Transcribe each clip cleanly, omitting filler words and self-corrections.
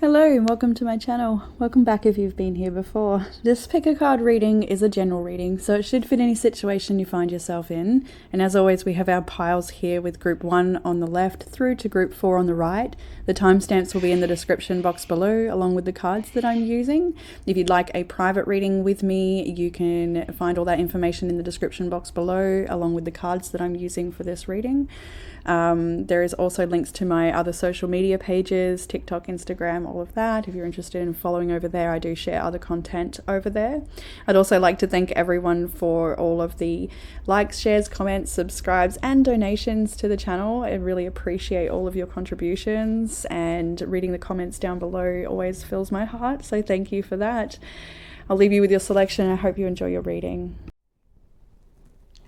Hello and welcome to my channel. Welcome back if you've been here before. This pick a card reading is a general reading, so it should fit any situation you find yourself in. And as always, we have our piles here with group 1 on the left through to group 4 on the right. The timestamps will be in the description box below along with the cards that I'm using. If you'd like a private reading with me, you can find all that information in the description box below along with the cards that I'm using for this reading. There is also links to my other social media pages, TikTok, Instagram, all of that. If you're interested in following over there, I do share other content over there. I'd also like to thank everyone for all of the likes, shares, comments, subscribes, and donations to the channel. I really appreciate all of your contributions, and reading the comments down below always fills my heart, so thank you for that. I'll leave you with your selection. I hope you enjoy your reading.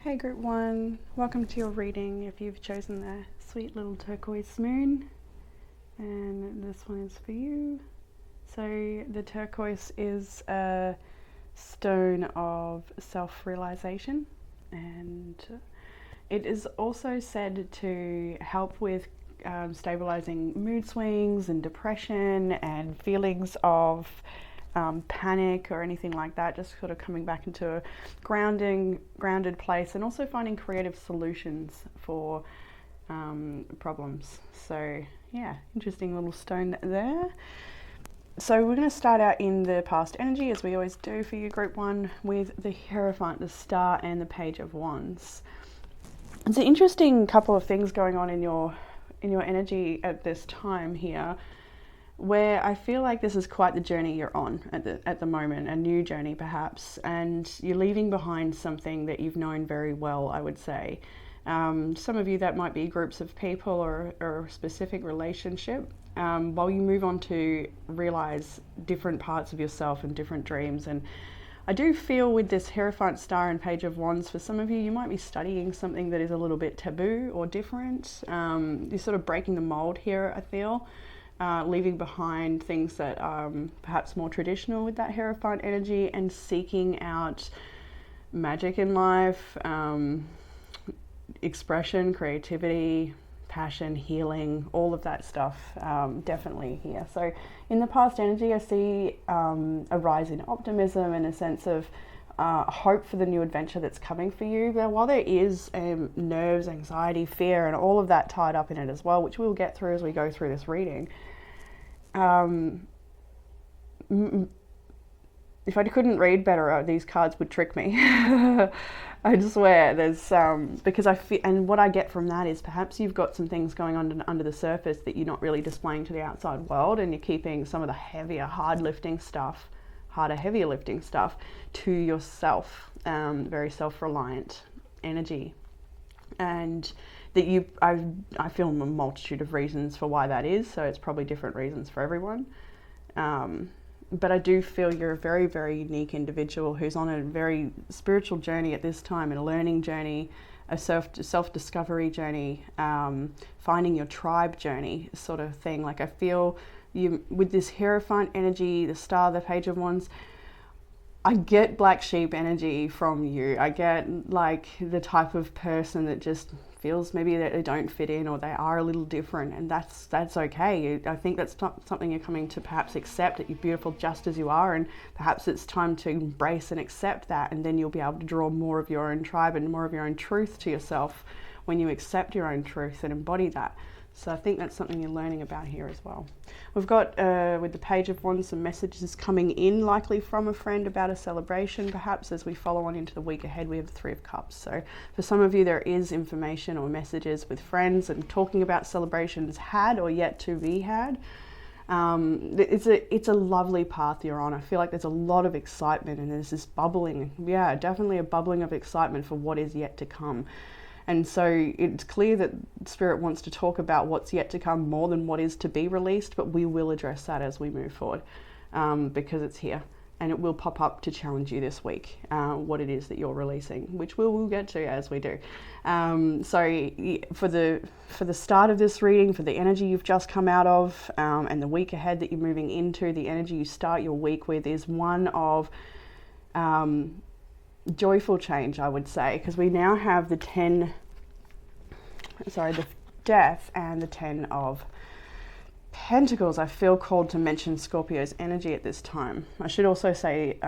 Hey group 1, welcome to your reading if you've chosen the sweet little turquoise moon, and this one is for you. So the turquoise is a stone of self-realization, and it is also said to help with stabilizing mood swings and depression and feelings of panic or anything like that, just sort of coming back into a grounded place, and also finding creative solutions for problems. So yeah, interesting little stone there. So we're going to start out in the past energy, as we always do for you group 1, with the Hierophant, the Star, and the Page of Wands. It's an interesting couple of things going on in your energy at this time here, where I feel like this is quite the journey you're on at the moment, a new journey perhaps, and you're leaving behind something that you've known very well, I would say. Some of you, that might be groups of people or a specific relationship, while you move on to realize different parts of yourself and different dreams. And I do feel with this Hierophant, Star, and Page of Wands, for some of you, you might be studying something that is a little bit taboo or different. You're sort of breaking the mold here, I feel. Leaving behind things that are perhaps more traditional with that Hierophant energy, and seeking out magic in life, expression, creativity, passion, healing, all of that stuff, definitely here. So in the past energy, I see a rise in optimism and a sense of hope for the new adventure that's coming for you. But while there is nerves, anxiety, fear, and all of that tied up in it as well, which we'll get through as we go through this reading, if I couldn't read better, these cards would trick me. I swear. There's because I feel, and what I get from that is perhaps you've got some things going on under the surface that you're not really displaying to the outside world, and you're keeping some of the heavier, heavier lifting stuff to yourself. Very self-reliant energy, and that I feel a multitude of reasons for why that is. So it's probably different reasons for everyone. But I do feel you're a very, very unique individual who's on a very spiritual journey at this time, and a learning journey, a self-discovery journey, finding your tribe journey sort of thing. Like I feel you with this Hierophant energy, the Star, the Page of Wands, I get black sheep energy from you. I get like the type of person that just feels maybe that they don't fit in, or they are a little different, and that's okay. I think that's something you're coming to perhaps accept, that you're beautiful just as you are, and perhaps it's time to embrace and accept that, and then you'll be able to draw more of your own tribe and more of your own truth to yourself when you accept your own truth and embody that. So I think that's something you're learning about here as well. We've got, with the Page of Wands, some messages coming in, likely from a friend about a celebration, perhaps. As we follow on into the week ahead, we have the Three of Cups. So for some of you, there is information or messages with friends and talking about celebrations had or yet to be had. It's a lovely path you're on. I feel like there's a lot of excitement, and there's this bubbling, yeah, definitely a bubbling of excitement for what is yet to come. And so it's clear that Spirit wants to talk about what's yet to come more than what is to be released, but we will address that as we move forward, because it's here, and it will pop up to challenge you this week, what it is that you're releasing, which we'll get to as we do. So for the start of this reading, for the energy you've just come out of, and the week ahead that you're moving into, the energy you start your week with is one of joyful change, I would say, because we now have the Death and the 10 of Pentacles, I feel called to mention Scorpio's energy at this time. I should also say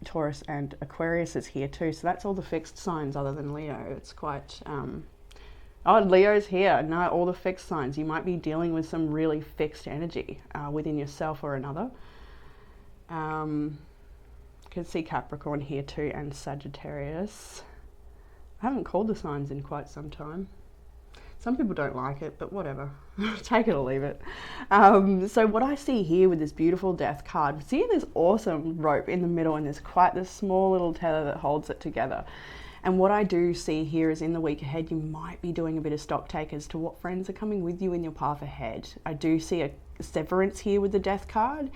Taurus and Aquarius is here too. So that's all the fixed signs other than Leo. It's quite... oh, Leo's here. No, all the fixed signs. You might be dealing with some really fixed energy within yourself or another. Can see Capricorn here too, and Sagittarius. I haven't called the signs in quite some time. Some people don't like it, but whatever. Take it or leave it. So what I see here with this beautiful Death card, see this awesome rope in the middle, and there's quite this small little tether that holds it together. And what I do see here is in the week ahead, you might be doing a bit of stock take as to what friends are coming with you in your path ahead. I do see a severance here with the Death card.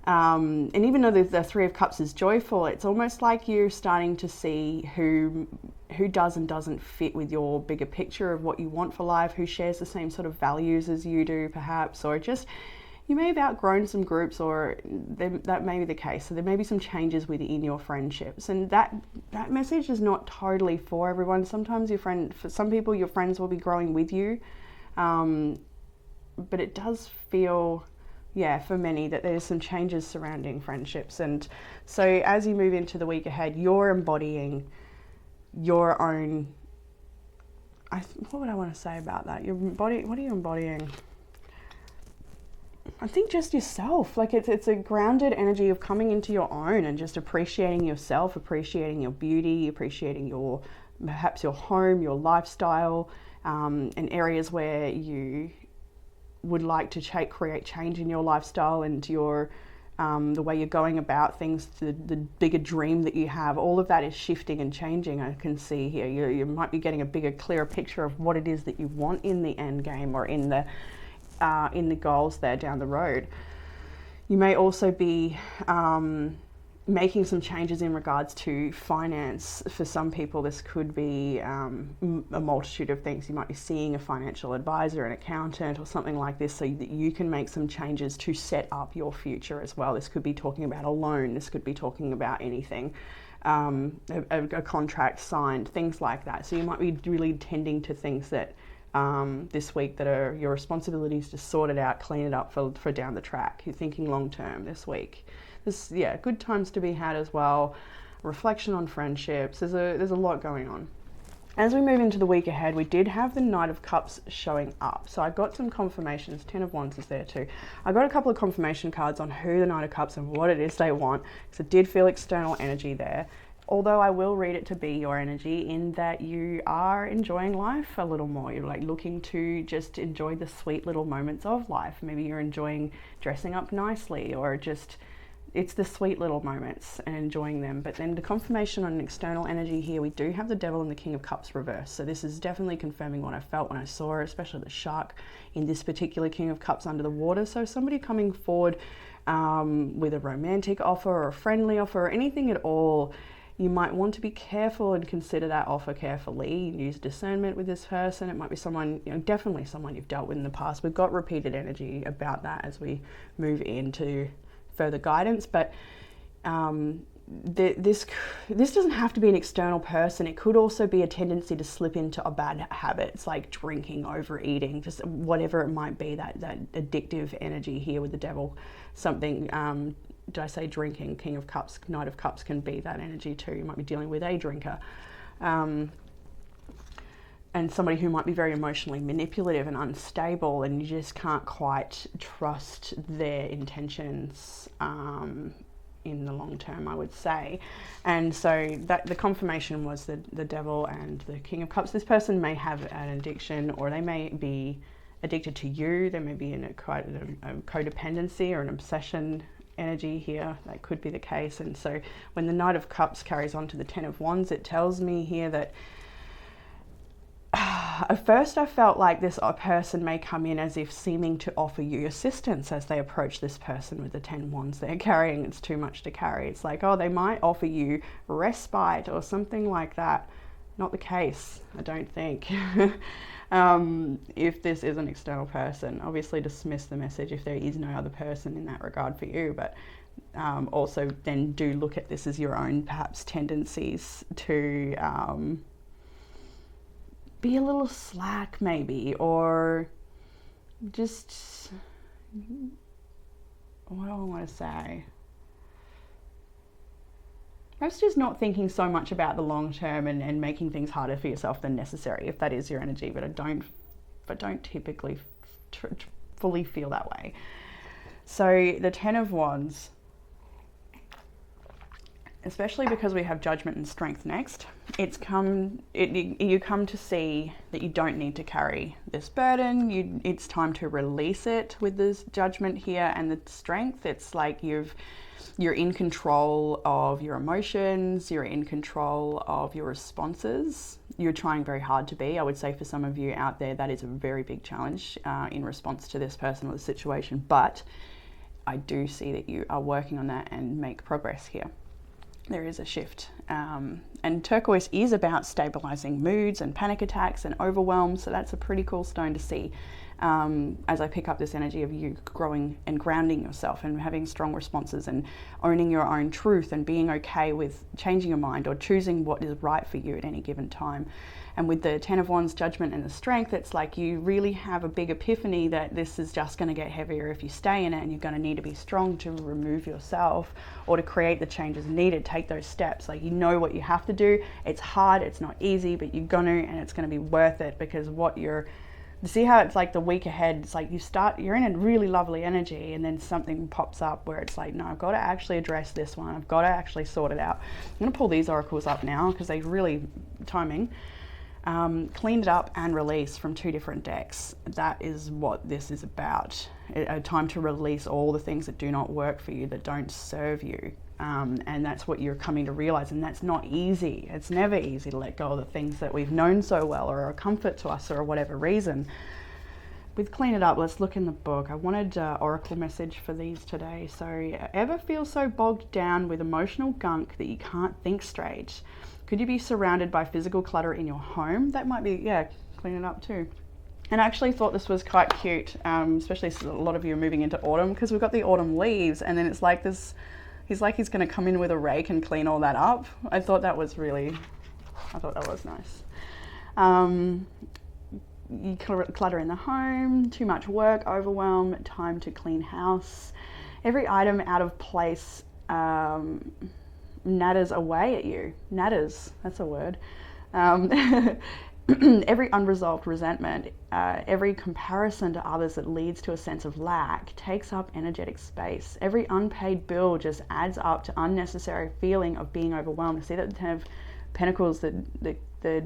And even though the Three of Cups is joyful, it's almost like you're starting to see who does and doesn't fit with your bigger picture of what you want for life, who shares the same sort of values as you do perhaps, or just you may have outgrown some groups, or that may be the case. So there may be some changes within your friendships, and that message is not totally for everyone. Sometimes for some people, your friends will be growing with you, but it does feel... yeah, for many, that there's some changes surrounding friendships. And so as you move into the week ahead, you're embodying your own, what would I want to say about that? What are you embodying? I think just yourself. Like it's a grounded energy of coming into your own and just appreciating yourself, appreciating your beauty, appreciating perhaps your home, your lifestyle, and areas where you would like to create change in your lifestyle and your the way you're going about things, the bigger dream that you have. All of that is shifting and changing. I can see here you might be getting a bigger, clearer picture of what it is that you want in the end game, or in the goals there down the road. You may also be making some changes in regards to finance. For some people, this could be a multitude of things. You might be seeing a financial advisor, an accountant, or something like this, so that you can make some changes to set up your future as well. This could be talking about a loan. This could be talking about anything, a contract signed, things like that. So you might be really tending to things that this week that are your responsibilities to sort it out, clean it up for down the track. You're thinking long term this week. Good times to be had as well. Reflection on friendships. There's a lot going on. As we move into the week ahead, we did have the Knight of Cups showing up. So I got some confirmations. 10 of Wands is there too. I got a couple of confirmation cards on who the Knight of Cups and what it is they want, because it did feel external energy there. Although I will read it to be your energy, in that you are enjoying life a little more. You're like looking to just enjoy the sweet little moments of life. Maybe you're enjoying dressing up nicely, or just... it's the sweet little moments and enjoying them. But then the confirmation on an external energy here, we do have the Devil and the King of Cups reversed. So this is definitely confirming what I felt when I saw it, especially the shark in this particular King of Cups under the water. So somebody coming forward with a romantic offer or a friendly offer or anything at all, you might want to be careful and consider that offer carefully. Use discernment with this person. It might be someone, definitely someone you've dealt with in the past. We've got repeated energy about that as we move into further guidance, but this doesn't have to be an external person. It could also be a tendency to slip into a bad habits like drinking, overeating, just whatever it might be, that addictive energy here with the Devil. Something, did I say drinking? King of Cups, Knight of Cups can be that energy too. You might be dealing with a drinker. And somebody who might be very emotionally manipulative and unstable, and you just can't quite trust their intentions in the long term, I would say. And so that the confirmation was the Devil and the King of Cups. This person may have an addiction, or they may be addicted to you. They may be in a codependency or an obsession energy here. That could be the case. And so when the Knight of Cups carries on to the 10 of Wands, it tells me here that at first I felt like this person may come in as if seeming to offer you assistance as they approach this person with the 10 wands they're carrying. It's too much to carry. It's like, oh, they might offer you respite or something like that. Not the case, I don't think. If this is an external person, obviously dismiss the message if there is no other person in that regard for you, but also then do look at this as your own perhaps tendencies to be a little slack maybe, or just what do I want to say? Perhaps just not thinking so much about the long term and making things harder for yourself than necessary, if that is your energy, but I don't typically fully feel that way. So the Ten of Wands, especially because we have Judgment and Strength next, you come to see that you don't need to carry this burden. It's time to release it with this Judgment here and the Strength. It's like you're in control of your emotions, you're in control of your responses. You're trying very hard to be. I would say for some of you out there, that is a very big challenge in response to this person or the situation, but I do see that you are working on that and make progress here. There is a shift. And turquoise is about stabilizing moods and panic attacks and overwhelm, so that's a pretty cool stone to see as I pick up this energy of you growing and grounding yourself and having strong responses and owning your own truth and being okay with changing your mind or choosing what is right for you at any given time. And with the Ten of Wands, Judgment and the Strength, it's like you really have a big epiphany that this is just going to get heavier if you stay in it, and you're going to need to be strong to remove yourself or to create the changes needed, take those steps. Like, you know what you have to do. It's hard, it's not easy, but you're gonna, and it's going to be worth it, because see how it's like the week ahead, it's like you're in a really lovely energy, and then something pops up where it's like, no, I've got to actually address this one. I've got to actually sort it out. I'm going to pull these oracles up now because they're really timing. Clean it up and release from 2 different decks. That is what this is about. A time to release all the things that do not work for you, that don't serve you. And that's what you're coming to realize, and that's not easy. It's never easy to let go of the things that we've known so well or are a comfort to us or whatever reason. With Clean It Up, let's look in the book. I wanted oracle message for these today. So, ever feel so bogged down with emotional gunk that you can't think straight? Could you be surrounded by physical clutter in your home? That might be, yeah, clean it up too. And I actually thought this was quite cute, especially a lot of you are moving into autumn, because we've got the autumn leaves, and then it's like this, he's going to come in with a rake and clean all that up. I thought that was nice. You clutter in the home, too much work, overwhelm, time to clean house. Every item out of place natters away at you. Natters, that's a word. Every unresolved resentment, every comparison to others that leads to a sense of lack takes up energetic space. Every unpaid bill just adds up to unnecessary feeling of being overwhelmed. See that the Ten of Pentacles, the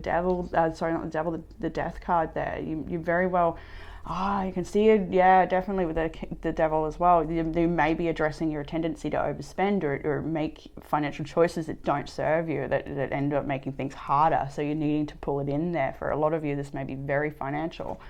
devil, sorry, not the devil, the death card there. You very well, you can see it, yeah, definitely with the devil as well. You may be addressing your tendency to overspend or make financial choices that don't serve you, that end up making things harder. So you're needing to pull it in there. For a lot of you, this may be very financial.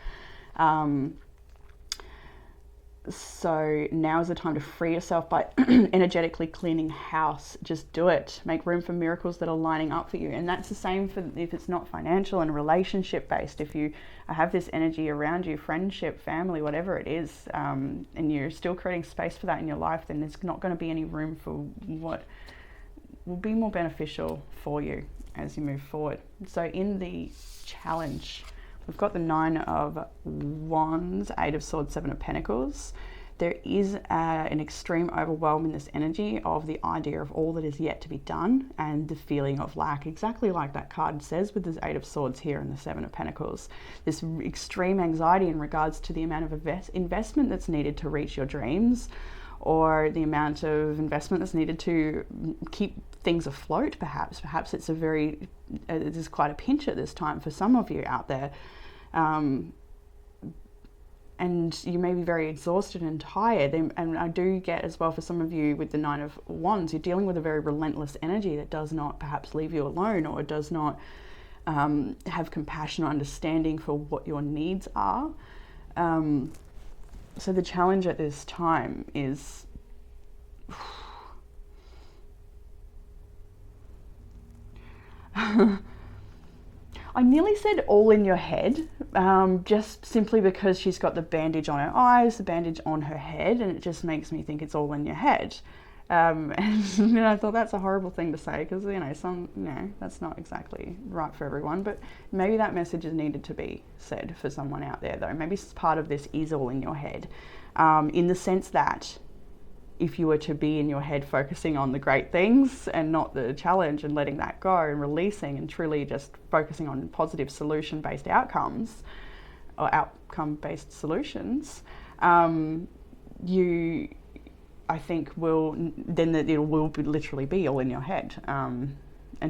So now is the time to free yourself by energetically cleaning house. Just do it. Make room for miracles that are lining up for you. And that's the same for if it's not financial and relationship based. If you have this energy around you, friendship, family, whatever it is, and you're still creating space for that in your life, then there's not going to be any room for what will be more beneficial for you as you move forward. So in the challenge, we've got the Nine of Wands, Eight of Swords, Seven of Pentacles. There is an extreme overwhelm in this energy of the idea of all that is yet to be done and the feeling of lack, exactly like that card says with this Eight of Swords here and the Seven of Pentacles. This extreme anxiety in regards to the amount of investment that's needed to reach your dreams, or the amount of investment that's needed to keep things afloat, perhaps. Perhaps it's there's quite a pinch at this time for some of you out there. And you may be very exhausted and tired. And I do get as well for some of you with the Nine of Wands, you're dealing with a very relentless energy that does not perhaps leave you alone, or does not have compassion or understanding for what your needs are. So the challenge at this time is I nearly said all in your head, just simply because she's got the bandage on her eyes, the bandage on her head, and it just makes me think it's all in your head. And I thought that's a horrible thing to say because, that's not exactly right for everyone. But maybe that message is needed to be said for someone out there, though. Maybe part of this is all in your head, in the sense that if you were to be in your head focusing on the great things and not the challenge and letting that go and releasing and truly just focusing on positive solution-based outcomes or outcome-based solutions, I think it will literally be all in your head, and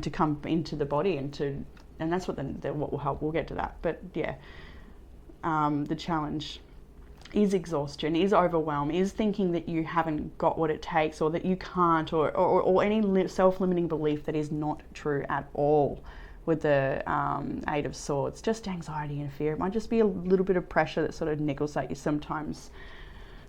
to come into the body and that's what what will help. We'll get to that, but yeah, the challenge is exhaustion, is overwhelm, is thinking that you haven't got what it takes or that you can't, or any self-limiting belief that is not true at all. With the Eight of Swords, just anxiety and fear. It might just be a little bit of pressure that sort of niggles at you sometimes.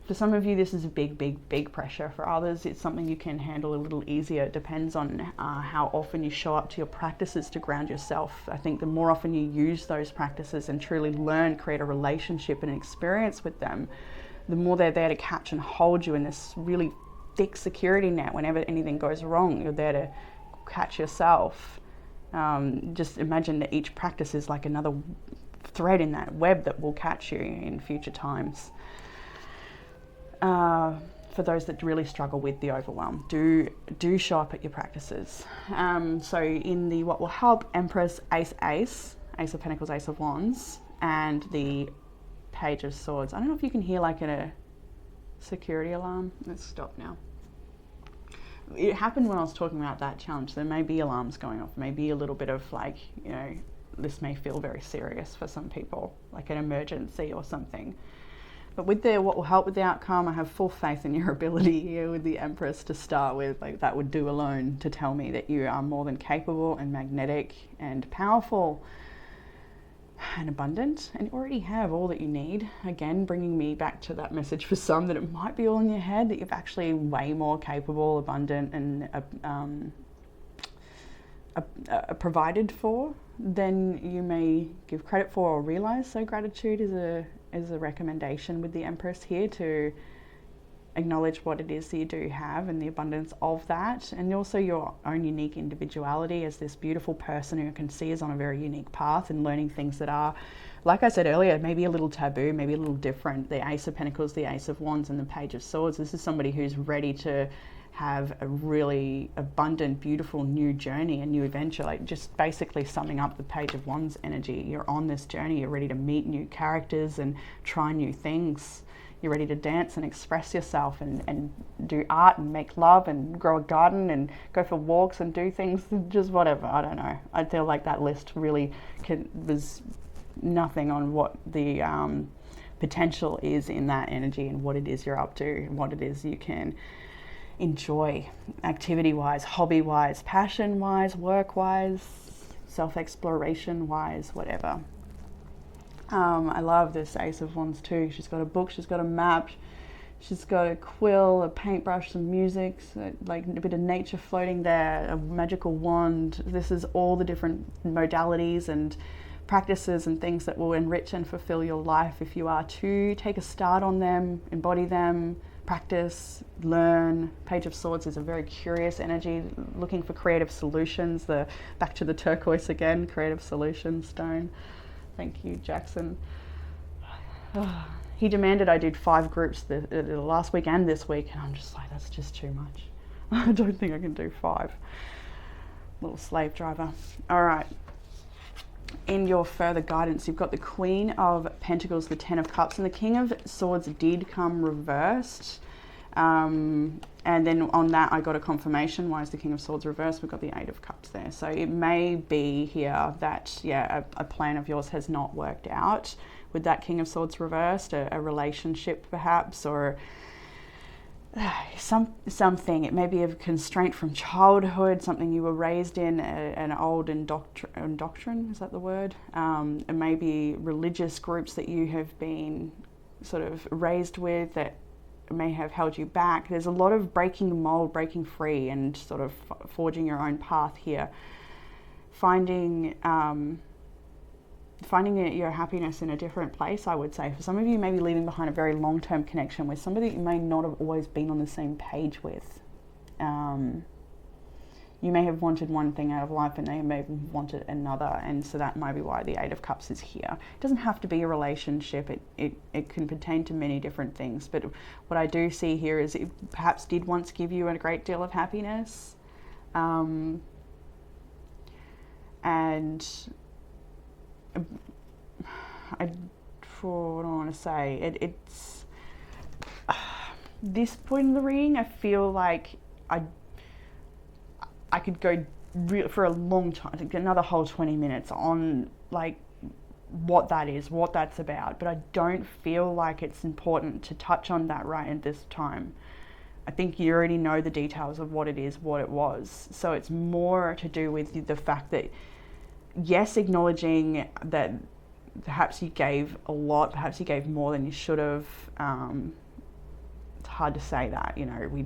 For some of you, this is a big, big, big pressure. For others, it's something you can handle a little easier. It depends on how often you show up to your practices to ground yourself. I think the more often you use those practices and truly learn, create a relationship and experience with them, the more they're there to catch and hold you in this really thick security net. Whenever anything goes wrong, you're there to catch yourself. Just imagine that each practice is like another thread in that web that will catch you in future times. For those that really struggle with the overwhelm, do show up at your practices. So in the what will help, Empress, Ace of Pentacles, Ace of Wands, and the Page of Swords. I don't know if you can hear like a security alarm. Let's stop now. It happened when I was talking about that challenge. There may be alarms going off, maybe a little bit of like, this may feel very serious for some people, like an emergency or something. But with what will help with the outcome, I have full faith in your ability here with the Empress to start with. Like that would do alone to tell me that you are more than capable and magnetic and powerful and abundant, and you already have all that you need. Again, bringing me back to that message for some that it might be all in your head, that you're actually way more capable, abundant, and provided for than you may give credit for or realize. So gratitude is a recommendation with the Empress here to acknowledge what it is that you do have and the abundance of that, and also your own unique individuality as this beautiful person who you can see is on a very unique path and learning things that are, like I said earlier, maybe a little taboo, maybe a little different. The Ace of Pentacles, the Ace of Wands, and the Page of Swords. This is somebody who's ready to have a really abundant, beautiful new journey, a new adventure. Like just basically summing up the Page of Wands energy. You're on this journey, you're ready to meet new characters and try new things. You're ready to dance and express yourself and do art and make love and grow a garden and go for walks and do things, just whatever. I don't know. I feel like that list really was nothing on what the potential is in that energy and what it is you're up to and what it is you can enjoy activity-wise, hobby-wise, passion-wise, work-wise, self-exploration-wise, whatever. I love this Ace of Wands too. She's got a book, she's got a map, she's got a quill, a paintbrush, some music, like a bit of nature floating there, a magical wand. This is all the different modalities and practices and things that will enrich and fulfill your life if you are to take a start on them, embody them, practice, learn. Page of Swords is a very curious energy, looking for creative solutions. Back to the turquoise again, creative solution stone. Thank you, Jackson. He demanded I did 5 groups the last week and this week, and I'm just like, that's just too much. I don't think I can do 5. Little slave driver. All right. In your further guidance, you've got the Queen of Pentacles, the 10 of Cups, and the King of Swords did come reversed. And then on that, I got a confirmation. Why is the King of Swords reversed? We've got the 8 of Cups there. So it may be here that, a plan of yours has not worked out with that King of Swords reversed, a relationship perhaps, or something. It may be a constraint from childhood, something you were raised in, an old indoctrination, is that the word? It may be religious groups that you have been sort of raised with that may have held you back. There's a lot of breaking the mold, breaking free, and sort of forging your own path here. Finding your happiness in a different place, I would say. For some of you, maybe leaving behind a very long-term connection with somebody that you may not have always been on the same page with. you may have wanted one thing out of life and they may have wanted another, and so that might be why the Eight of Cups is here. It doesn't have to be a relationship, it can pertain to many different things, but what I do see here is it perhaps did once give you a great deal of happiness, and what do I want to say, it's this point in the reading, I feel like I could go for a long time, another whole 20 minutes on like what that is, what that's about, but I don't feel like it's important to touch on that right at this time. I think you already know the details of what it is, what it was, so it's more to do with the fact that, yes, acknowledging that perhaps you gave a lot, perhaps you gave more than you should have. It's hard to say that, you know, we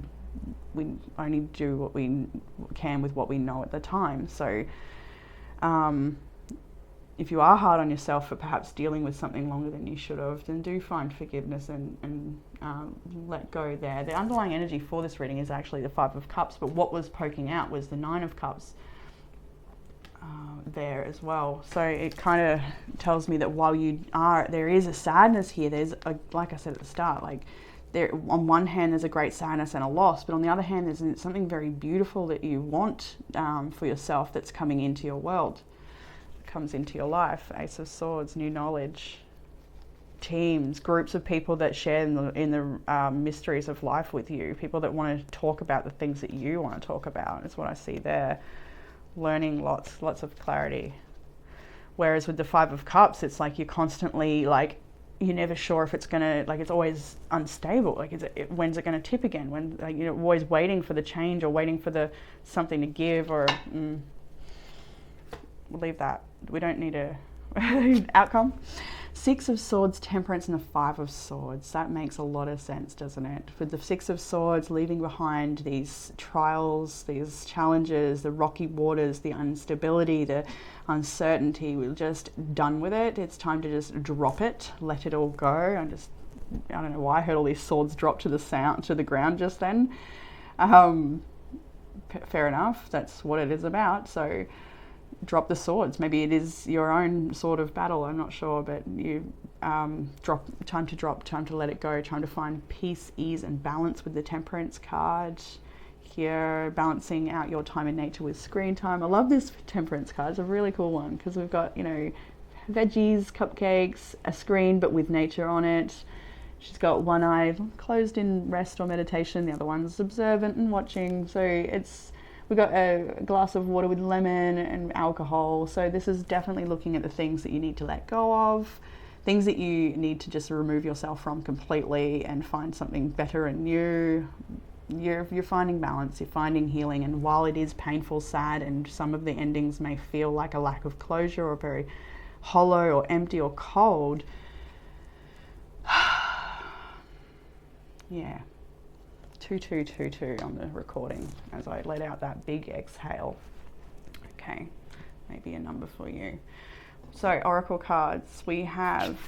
only do what we can with what we know at the time. So if you are hard on yourself for perhaps dealing with something longer than you should have, then do find forgiveness and let go there. The underlying energy for this reading is actually the Five of Cups, but what was poking out was the Nine of Cups there as well. So it kind of tells me that while there is a sadness here, there's like I said at the start, like, there, on one hand, there's a great sadness and a loss, but on the other hand, there's something very beautiful that you want for yourself that's coming into your world, comes into your life. Ace of Swords, new knowledge, teams, groups of people that share in the mysteries of life with you, people that want to talk about the things that you want to talk about, is what I see there. Learning lots of clarity. Whereas with the Five of Cups, it's like you're constantly like, you're never sure if it's gonna, like, it's always unstable. Like, when's it gonna tip again? When, like, you're always waiting for the change or waiting for something to give, or we'll leave that. We don't need a outcome. Six of Swords, Temperance, and the Five of Swords. That makes a lot of sense, doesn't it? For the Six of Swords, leaving behind these trials, these challenges, the rocky waters, the instability, the uncertainty. We're just done with it. It's time to just drop it, let it all go. I don't know why I heard all these swords drop to the ground just then. Fair enough. That's what it is about. So drop the swords. Maybe it is your own sword of battle, I'm not sure, but you time to let it go, time to find peace, ease, and balance with the Temperance card here, balancing out your time in nature with screen time. I love this Temperance card. It's a really cool one because we've got, you know, veggies, cupcakes, a screen but with nature on it. She's got one eye closed in rest or meditation, the other one's observant and watching. So we've got a glass of water with lemon and alcohol. So this is definitely looking at the things that you need to let go of, things that you need to just remove yourself from completely and find something better and new. You're finding balance, you're finding healing, and while it is painful, sad, and some of the endings may feel like a lack of closure or very hollow or empty or cold, yeah. 2222 on the recording as I let out that big exhale. Okay, maybe a number for you. So Oracle cards, we have,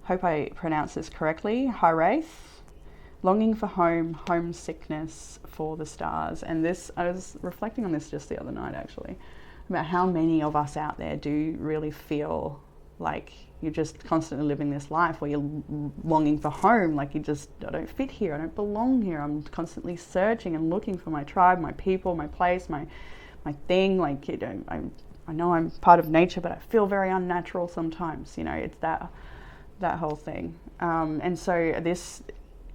hope I pronounce this correctly, Hiraeth, longing for home, homesickness for the stars. And this, I was reflecting on this just the other night actually, about how many of us out there do really feel like you're just constantly living this life where you're longing for home, like I don't fit here, I don't belong here, I'm constantly searching and looking for my tribe, my people, my place, my thing, like, you know, I know I'm part of nature, but I feel very unnatural sometimes, you know, it's that whole thing. And so this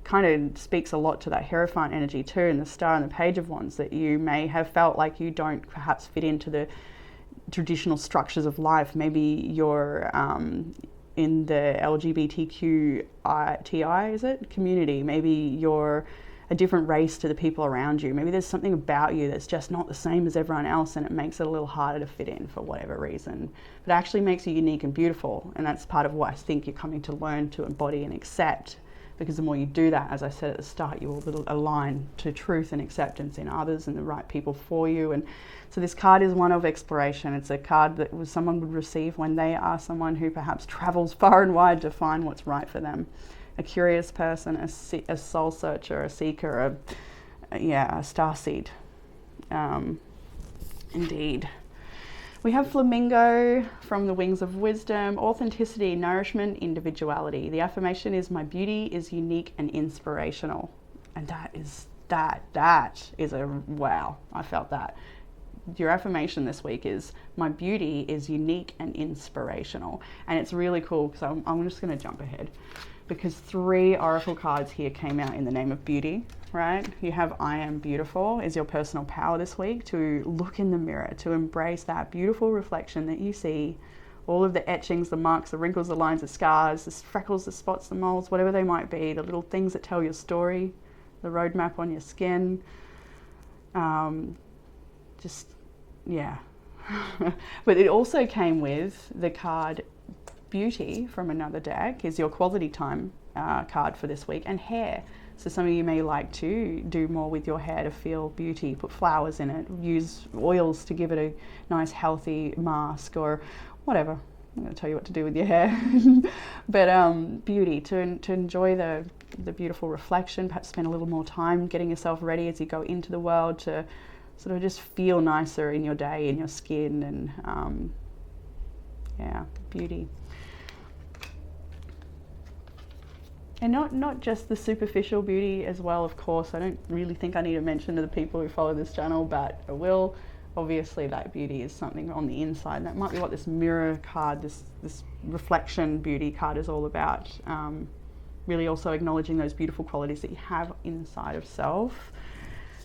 kind of speaks a lot to that Hierophant energy too, and the Star and the Page of Wands, that you may have felt like you don't perhaps fit into the traditional structures of life. Maybe you're in the LGBTQI, is it, community. Maybe you're a different race to the people around you. Maybe there's something about you that's just not the same as everyone else, and it makes it a little harder to fit in for whatever reason. But it actually makes you unique and beautiful, and that's part of what I think you're coming to learn to embody and accept. Because the more you do that, as I said at the start, you will align to truth and acceptance in others and the right people for you. And so this card is one of exploration. It's a card that someone would receive when they are someone who perhaps travels far and wide to find what's right for them. A curious person, a soul searcher, a seeker, yeah, a starseed. Indeed. We have Flamingo from the Wings of Wisdom, authenticity, nourishment, individuality. The affirmation is, my beauty is unique and inspirational. And that is a wow. I felt that. Your affirmation this week is, my beauty is unique and inspirational. And it's really cool because I'm just going to jump ahead, because 3 oracle cards here came out in the name of beauty, right? You have I am beautiful is your personal power this week, to look in the mirror, to embrace that beautiful reflection that you see, all of the etchings, the marks, the wrinkles, the lines, the scars, the freckles, the spots, the moles, whatever they might be, the little things that tell your story, the roadmap on your skin. Yeah. But it also came with the card Beauty from another deck, is your quality time card for this week, and hair. So some of you may like to do more with your hair to feel beauty, put flowers in it, use oils to give it a nice healthy mask or whatever. I'm going to tell you what to do with your hair. But beauty, to enjoy the beautiful reflection, perhaps spend a little more time getting yourself ready as you go into the world to sort of just feel nicer in your day, in your skin, and yeah, beauty. And not just the superficial beauty as well, of course. I don't really think I need to mention to the people who follow this channel, but I will. Obviously, that beauty is something on the inside. And that might be what this mirror card, this reflection beauty card is all about. Really also acknowledging those beautiful qualities that you have inside of self.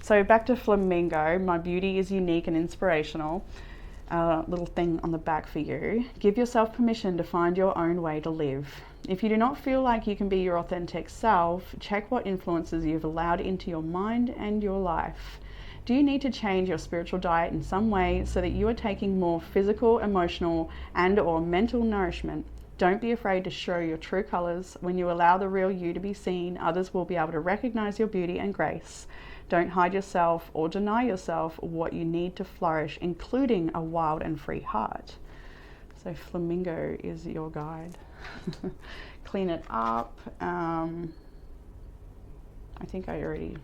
So back to Flamingo, my beauty is unique and inspirational. Little thing on the back for you. Give yourself permission to find your own way to live. If you do not feel like you can be your authentic self, check what influences you've allowed into your mind and your life. Do you need to change your spiritual diet in some way so that you are taking more physical, emotional, and or mental nourishment? Don't be afraid to show your true colors. When you allow the real you to be seen, others will be able to recognize your beauty and grace. Don't hide yourself or deny yourself what you need to flourish, including a wild and free heart. So Flamingo is your guide. Clean it up. I think I already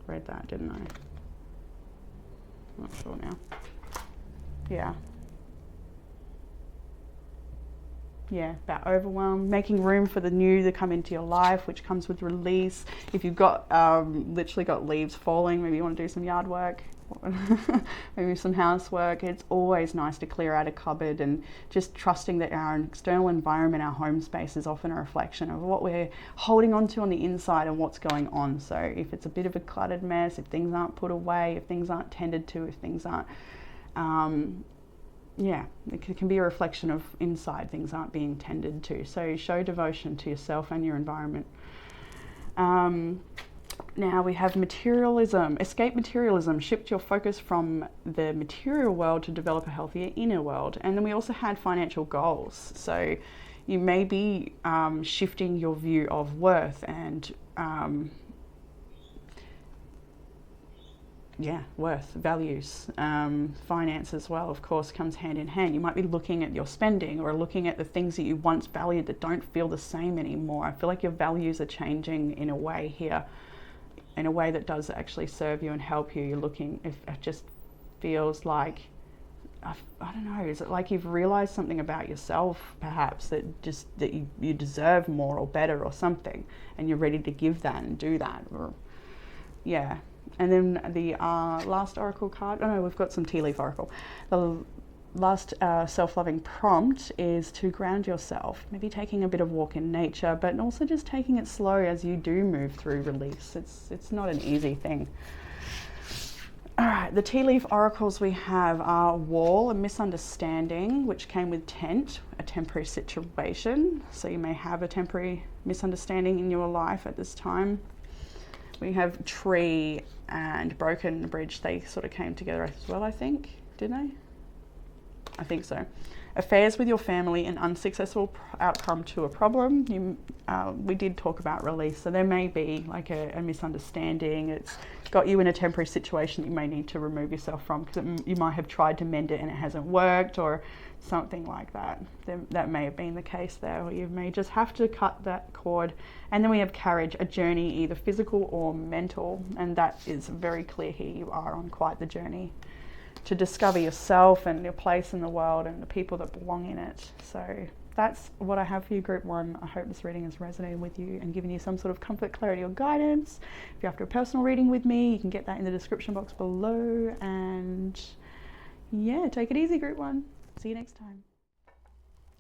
read that, didn't I? Not sure now. Yeah. Yeah, about overwhelm, making room for the new to come into your life, which comes with release. If you've got literally got leaves falling, maybe you want to do some yard work, maybe some housework. It's always nice to clear out a cupboard, and just trusting that our external environment, our home space, is often a reflection of what we're holding on to on the inside and what's going on. So if it's a bit of a cluttered mess, if things aren't put away, if things aren't tended to, if things aren't yeah, it can be a reflection of inside things aren't being tended to. So show devotion to yourself and your environment. Now we have materialism. Escape materialism. Shift your focus from the material world to develop a healthier inner world. And then we also had financial goals. So you may be shifting your view of worth and worth, values, finance as well, of course, comes hand in hand. You might be looking at your spending or looking at the things that you once valued that don't feel the same anymore. I feel like your values are changing in a way here, in a way that does actually serve you and help you. You're looking, if it just feels like, I don't know, is it like you've realized something about yourself, perhaps, that you deserve more or better or something, and you're ready to give that and do that, or yeah. And then the last oracle card, oh no, we've got some tea leaf oracle. The last self-loving prompt is to ground yourself, maybe taking a bit of walk in nature, but also just taking it slow as you do move through release. It's not an easy thing. All right, the tea leaf oracles we have are wall, a misunderstanding, which came with tent, a temporary situation. So you may have a temporary misunderstanding in your life at this time. We have tree and broken bridge. They sort of came together as well, I think. Didn't they? I think so. affairs with your family, an unsuccessful outcome to a problem. We did talk about release, so there may be like a misunderstanding. It's got you in a temporary situation you may need to remove yourself from, because you might have tried to mend it and it hasn't worked, or something like that. That may have been the case there, or you may just have to cut that cord. And then we have carriage, a journey, either physical or mental, and that is very clear here. You are on quite the journey to discover yourself and your place in the world and the people that belong in it. So that's what I have for you, Group 1. I hope this reading has resonated with you and given you some sort of comfort, clarity, or guidance. If you're after a personal reading with me, you can get that in the description box below. And yeah, take it easy, Group 1. See you next time.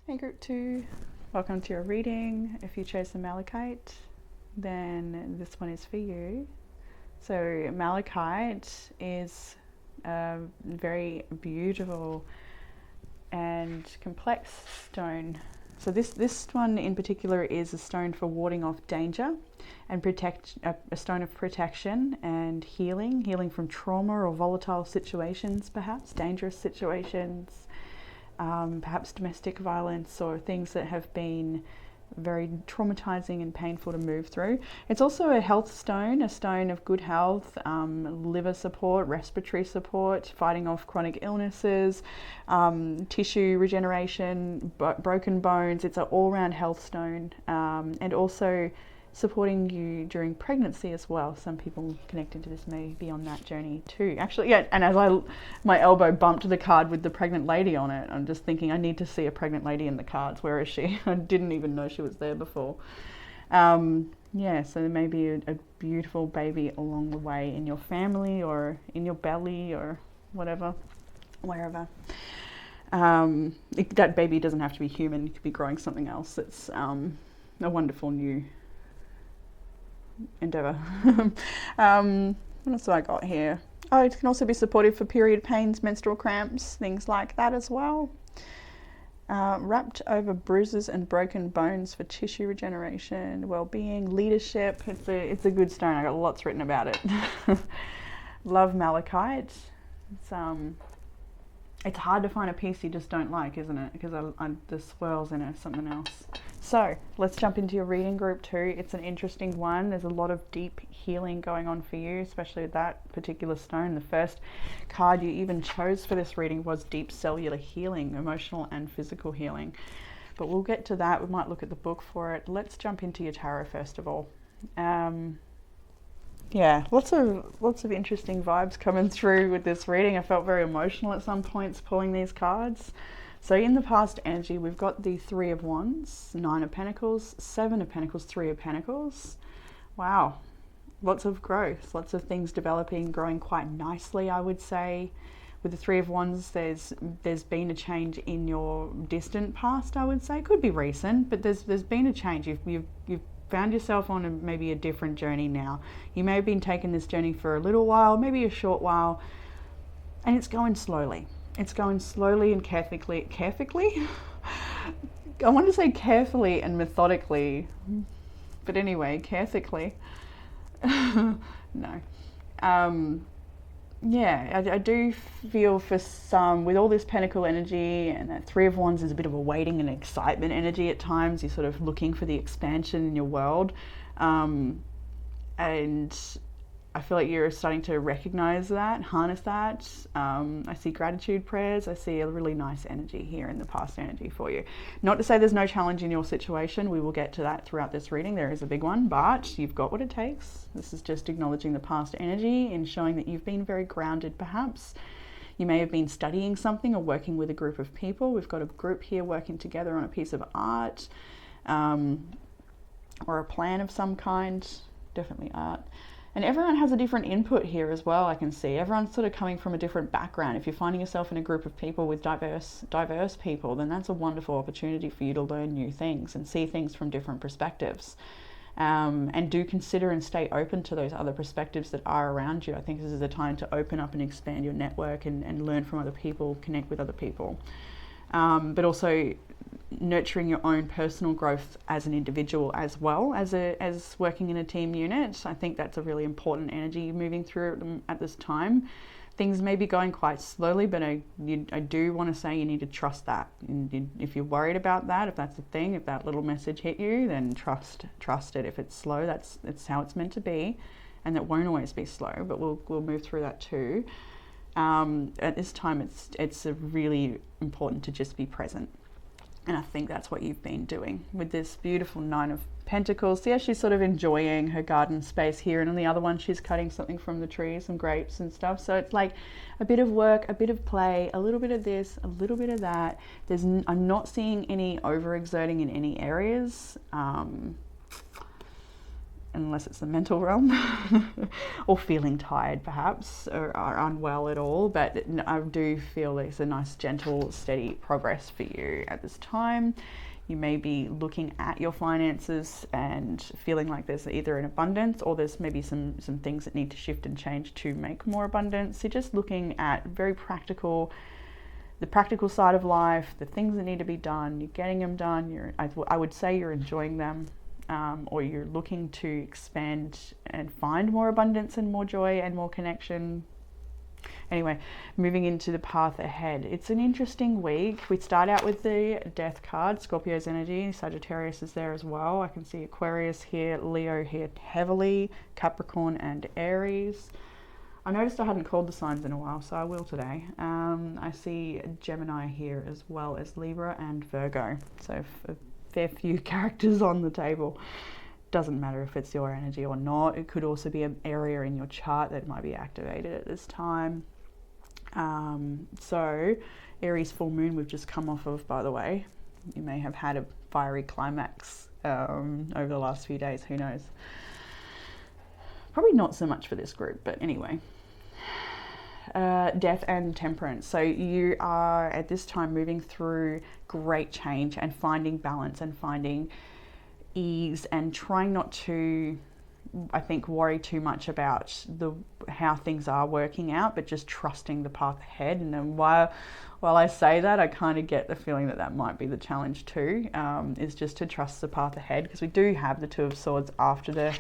Hey, Group 2. Welcome to your reading. If you chose the Malachite, then this one is for you. So Malachite is a very beautiful and complex stone. So this one in particular is a stone for warding off danger and a stone of protection and healing from trauma or volatile situations, perhaps dangerous situations, perhaps domestic violence, or things that have been very traumatizing and painful to move through. It's also a health stone, a stone of good health, liver support, respiratory support, fighting off chronic illnesses, tissue regeneration, broken bones. It's an all-round health stone, and also supporting you during pregnancy as well. Some people connected to this may be on that journey too. Actually, yeah, and as my elbow bumped the card with the pregnant lady on it, I'm just thinking I need to see a pregnant lady in the cards. Where is she? I didn't even know she was there before. Yeah, so there may be a beautiful baby along the way in your family or in your belly or whatever, wherever. That baby doesn't have to be human. It could be growing something else. It's a wonderful new endeavor. What else have I got here? Oh, it can also be supportive for period pains, menstrual cramps, things like that as well. Wrapped over bruises and broken bones for tissue regeneration, well-being, leadership. It's a good stone. I got lots written about it. Love malachite. It's hard to find a piece you just don't like, isn't it? Because the swirls in it, something else. So let's jump into your reading, Group 2. It's an interesting one. There's a lot of deep healing going on for you, especially with that particular stone. The first card you even chose for this reading was deep cellular healing, emotional and physical healing. But we'll get to that. We might look at the book for it. Let's jump into your tarot first of all. Yeah, lots of interesting vibes coming through with this reading. I felt very emotional at some points pulling these cards. So in the past energy, we've got the Three of Wands, Nine of Pentacles, Seven of Pentacles, Three of Pentacles. Wow, lots of growth, lots of things developing, growing quite nicely, I would say. With the Three of Wands, there's been a change in your distant past, I would say. Could be recent, but there's been a change. You've found yourself on maybe a different journey now. You may have been taking this journey for a little while, maybe a short while, and it's going slowly. It's going slowly and carefully. I want to say carefully and methodically, but anyway, carefully. No. Yeah, I do feel for some, with all this pentacle energy and that Three of Wands is a bit of a waiting and excitement energy at times. You're sort of looking for the expansion in your world. And I feel like you're starting to recognize that, harness that. I see gratitude prayers. I see a really nice energy here in the past energy for you. Not to say there's no challenge in your situation. We will get to that throughout this reading. There is a big one, but you've got what it takes. This is just acknowledging the past energy and showing that you've been very grounded, perhaps. You may have been studying something or working with a group of people. We've got a group here working together on a piece of art, or a plan of some kind, definitely art. And everyone has a different input here as well, I can see. Everyone's sort of coming from a different background. If you're finding yourself in a group of people with diverse people, then that's a wonderful opportunity for you to learn new things and see things from different perspectives. And do consider and stay open to those other perspectives that are around you. I think this is a time to open up and expand your network and learn from other people, connect with other people. But also nurturing your own personal growth as an individual as well as working in a team unit. I think that's a really important energy moving through at this time. things may be going quite slowly, but I do want to say you need to trust that. And if you're worried about that, if that's the thing, if that little message hit you, then trust it. If it's slow, it's how it's meant to be, and it won't always be slow, but we'll move through that too. At this time, it's really important to just be present. And I think that's what you've been doing with this beautiful Nine of Pentacles. So yeah, she's sort of enjoying her garden space here, and on the other one she's cutting something from the tree, some grapes and stuff. So it's like a bit of work, a bit of play, a little bit of this, a little bit of that. I'm not seeing any overexerting in any areas, unless it's the mental realm or feeling tired perhaps, or unwell at all. But I do feel there's a nice gentle steady progress for you at this time. You may be looking at your finances and feeling like there's either an abundance, or there's maybe some things that need to shift and change to make more abundance. You're just looking at the practical side of life, the things that need to be done. You're getting them done. I would say you're enjoying them. Or you're looking to expand and find more abundance and more joy and more connection. Anyway, moving into the path ahead. It's an interesting week. We start out with the Death card, Scorpio's energy. Sagittarius is there as well. I can see Aquarius here, Leo here heavily, Capricorn and Aries. I noticed I hadn't called the signs in a while, so I will today. I see Gemini here as well as Libra and Virgo. So fair few characters on the table. Doesn't matter if it's your energy or not. It could also be an area in your chart that might be activated at this time. So Aries full moon we've just come off of, by the way. You may have had a fiery climax over the last few days, who knows. Probably not so much for this group, but anyway. Death and Temperance. So you are at this time moving through great change and finding balance and finding ease, and trying not to, I think, worry too much about how things are working out, but just trusting the path ahead. And then while I say that, I kind of get the feeling that might be the challenge too, is just to trust the path ahead, because we do have the Two of Swords after the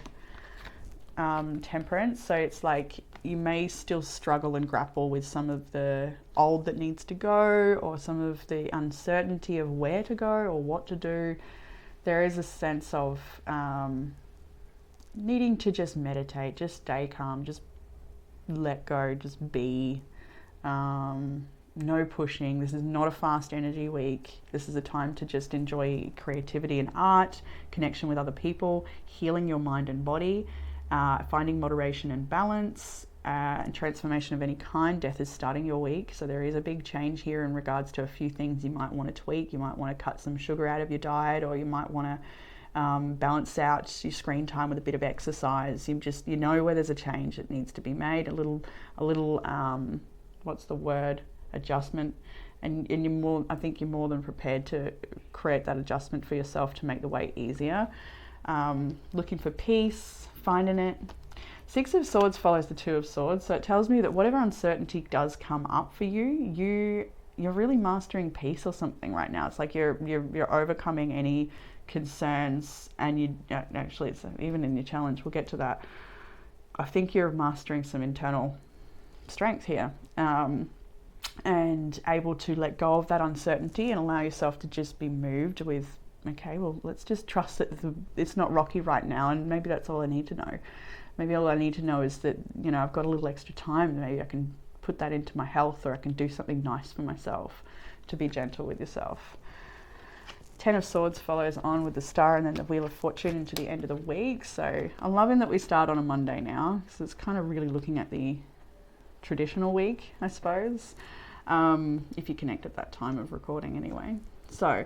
Temperance. So it's like you may still struggle and grapple with some of the old that needs to go, or some of the uncertainty of where to go or what to do. There is a sense of needing to just meditate, just stay calm, just let go, just be. No pushing. This is not a fast energy week. This is a time to just enjoy creativity and art, connection with other people, healing your mind and body, finding moderation and balance, and transformation of any kind. Death is starting your week, so there is a big change here in regards to a few things you might want to tweak. You might want to cut some sugar out of your diet, or you might want to balance out your screen time with a bit of exercise. You know where there's a change that needs to be made, a little what's the word, adjustment, and I think you're more than prepared to create that adjustment for yourself to make the way easier. Looking for peace, finding it. Six of Swords follows the Two of Swords, so it tells me that whatever uncertainty does come up for you're really mastering peace or something right now. It's like you're overcoming any concerns, and actually it's even in your challenge, we'll get to that. I think you're mastering some internal strength here, and able to let go of that uncertainty and allow yourself to just be moved with, okay, well, let's just trust that it's not rocky right now, and maybe that's all I need to know. Maybe all I need to know is that, I've got a little extra time. Maybe I can put that into my health, or I can do something nice for myself. To be gentle with yourself. Ten of Swords follows on with the Star, and then the Wheel of Fortune into the end of the week. So I'm loving that we start on a Monday now, because it's kind of really looking at the traditional week, I suppose, if you connect at that time of recording anyway. So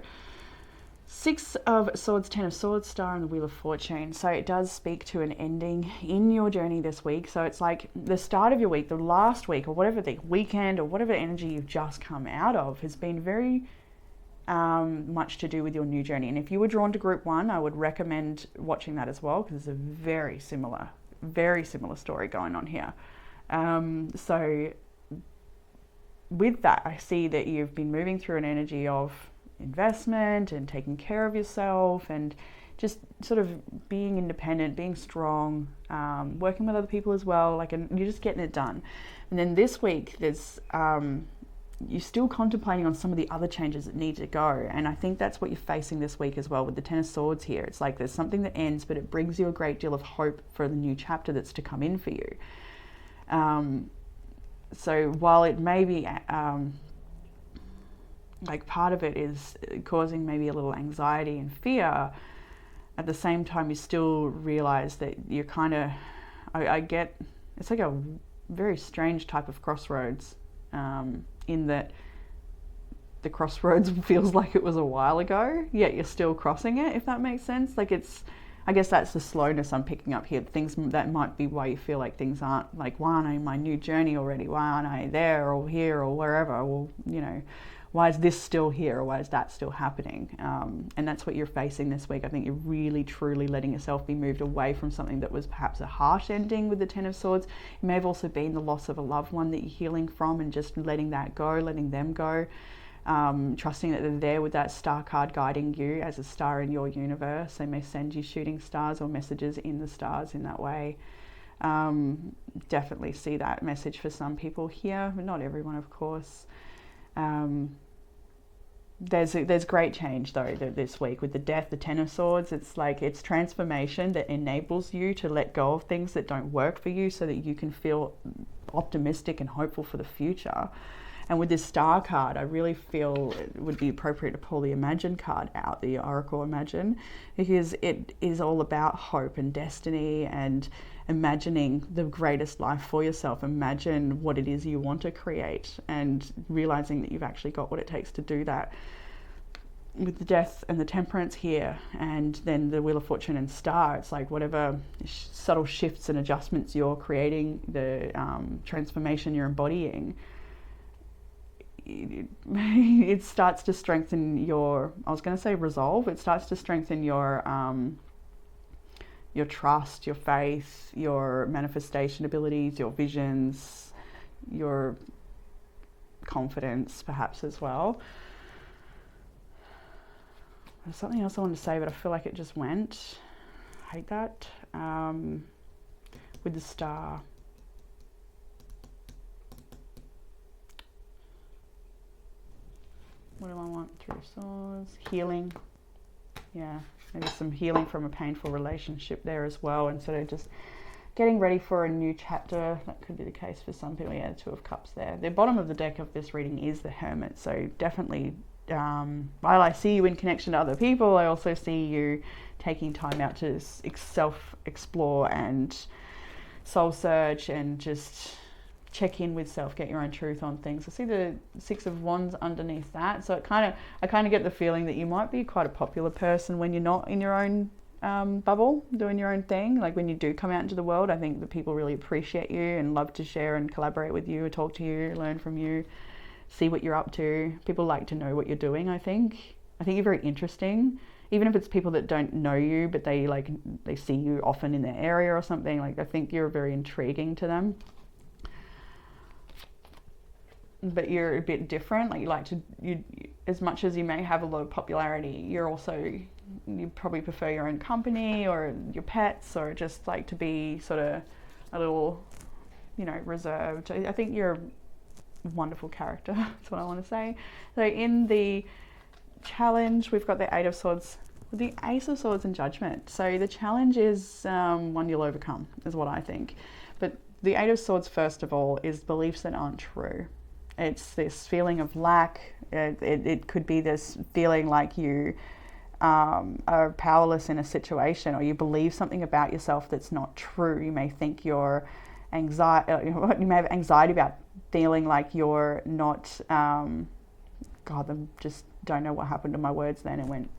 Six of Swords, Ten of Swords, Star, and the Wheel of Fortune. So it does speak to an ending in your journey this week. So it's like the start of your week, the last week, or whatever the weekend, or whatever energy you've just come out of has been very much to do with your new journey. And if you were drawn to Group 1, I would recommend watching that as well, because there's a very similar story going on here. So with that, I see that you've been moving through an energy of investment and taking care of yourself and just sort of being independent, being strong, working with other people as well, like, and you're just getting it done. And then this week, there's you're still contemplating on some of the other changes that need to go, and I think that's what you're facing this week as well with the Ten of Swords here. It's like there's something that ends, but it brings you a great deal of hope for the new chapter that's to come in for you. So while it may be like part of it is causing maybe a little anxiety and fear, at the same time you still realize that you're kind of, I get, it's like a very strange type of crossroads, in that the crossroads feels like it was a while ago, yet you're still crossing it, if that makes sense. Like it's, I guess that's the slowness I'm picking up here. Things that might be why you feel like things aren't, like, why aren't I in my new journey already? Why aren't I there or here or wherever? Well, you know, why is this still here, or why is that still happening? And that's what you're facing this week. I think you're really, truly letting yourself be moved away from something that was perhaps a harsh ending with the Ten of Swords. It may have also been the loss of a loved one that you're healing from, and just letting that go, letting them go. Trusting that they're there with that star card guiding you as a star in your universe. They may send you shooting stars or messages in the stars in that way. Definitely see that message for some people here, but not everyone, of course. There's great change though this week with the Death, the Ten of Swords. It's like it's transformation that enables you to let go of things that don't work for you, so that you can feel optimistic and hopeful for the future. And with this Star card, I really feel it would be appropriate to pull the Imagine card out, the Oracle Imagine, because it is all about hope and destiny and imagining the greatest life for yourself. Imagine what it is you want to create, and realizing that you've actually got what it takes to do that. With the Death and the Temperance here, and then the Wheel of Fortune and Star, it's like whatever subtle shifts and adjustments you're creating, the transformation you're embodying, it starts to strengthen your, I was going to say resolve, it starts to strengthen your trust, your faith, your manifestation abilities, your visions, your confidence perhaps as well. There's something else I wanted to say, but I feel like it just went. I hate that. With the Star. What do I want? Three of Swords. Healing. Yeah, maybe some healing from a painful relationship there as well. And sort of just getting ready for a new chapter. That could be the case for some people. Yeah, Two of Cups there. The bottom of the deck of this reading is the Hermit. So definitely, while I see you in connection to other people, I also see you taking time out to self-explore and soul search and just check in with self, get your own truth on things. I see the Six of Wands underneath that, so I kind of get the feeling that you might be quite a popular person when you're not in your own bubble, doing your own thing. Like when you do come out into the world, I think that people really appreciate you and love to share and collaborate with you, talk to you, learn from you, see what you're up to. People like to know what you're doing. I think you're very interesting, even if it's people that don't know you, but they see you often in their area or something. Like I think you're very intriguing to them. But you're a bit different. Like you as much as you may have a lot of popularity, you probably prefer your own company or your pets, or just like to be sort of a little, reserved. I think you're a wonderful character. That's what I want to say. So in the challenge, we've got the Eight of Swords with the Ace of Swords and Judgment. So the challenge is one you'll overcome, is what I think. But the Eight of Swords, first of all, is beliefs that aren't true. It's this feeling of lack. It could be this feeling like you are powerless in a situation, or you believe something about yourself that's not true. You may think you may have anxiety about feeling like you're not, God, I just don't know what happened to my words then. It went,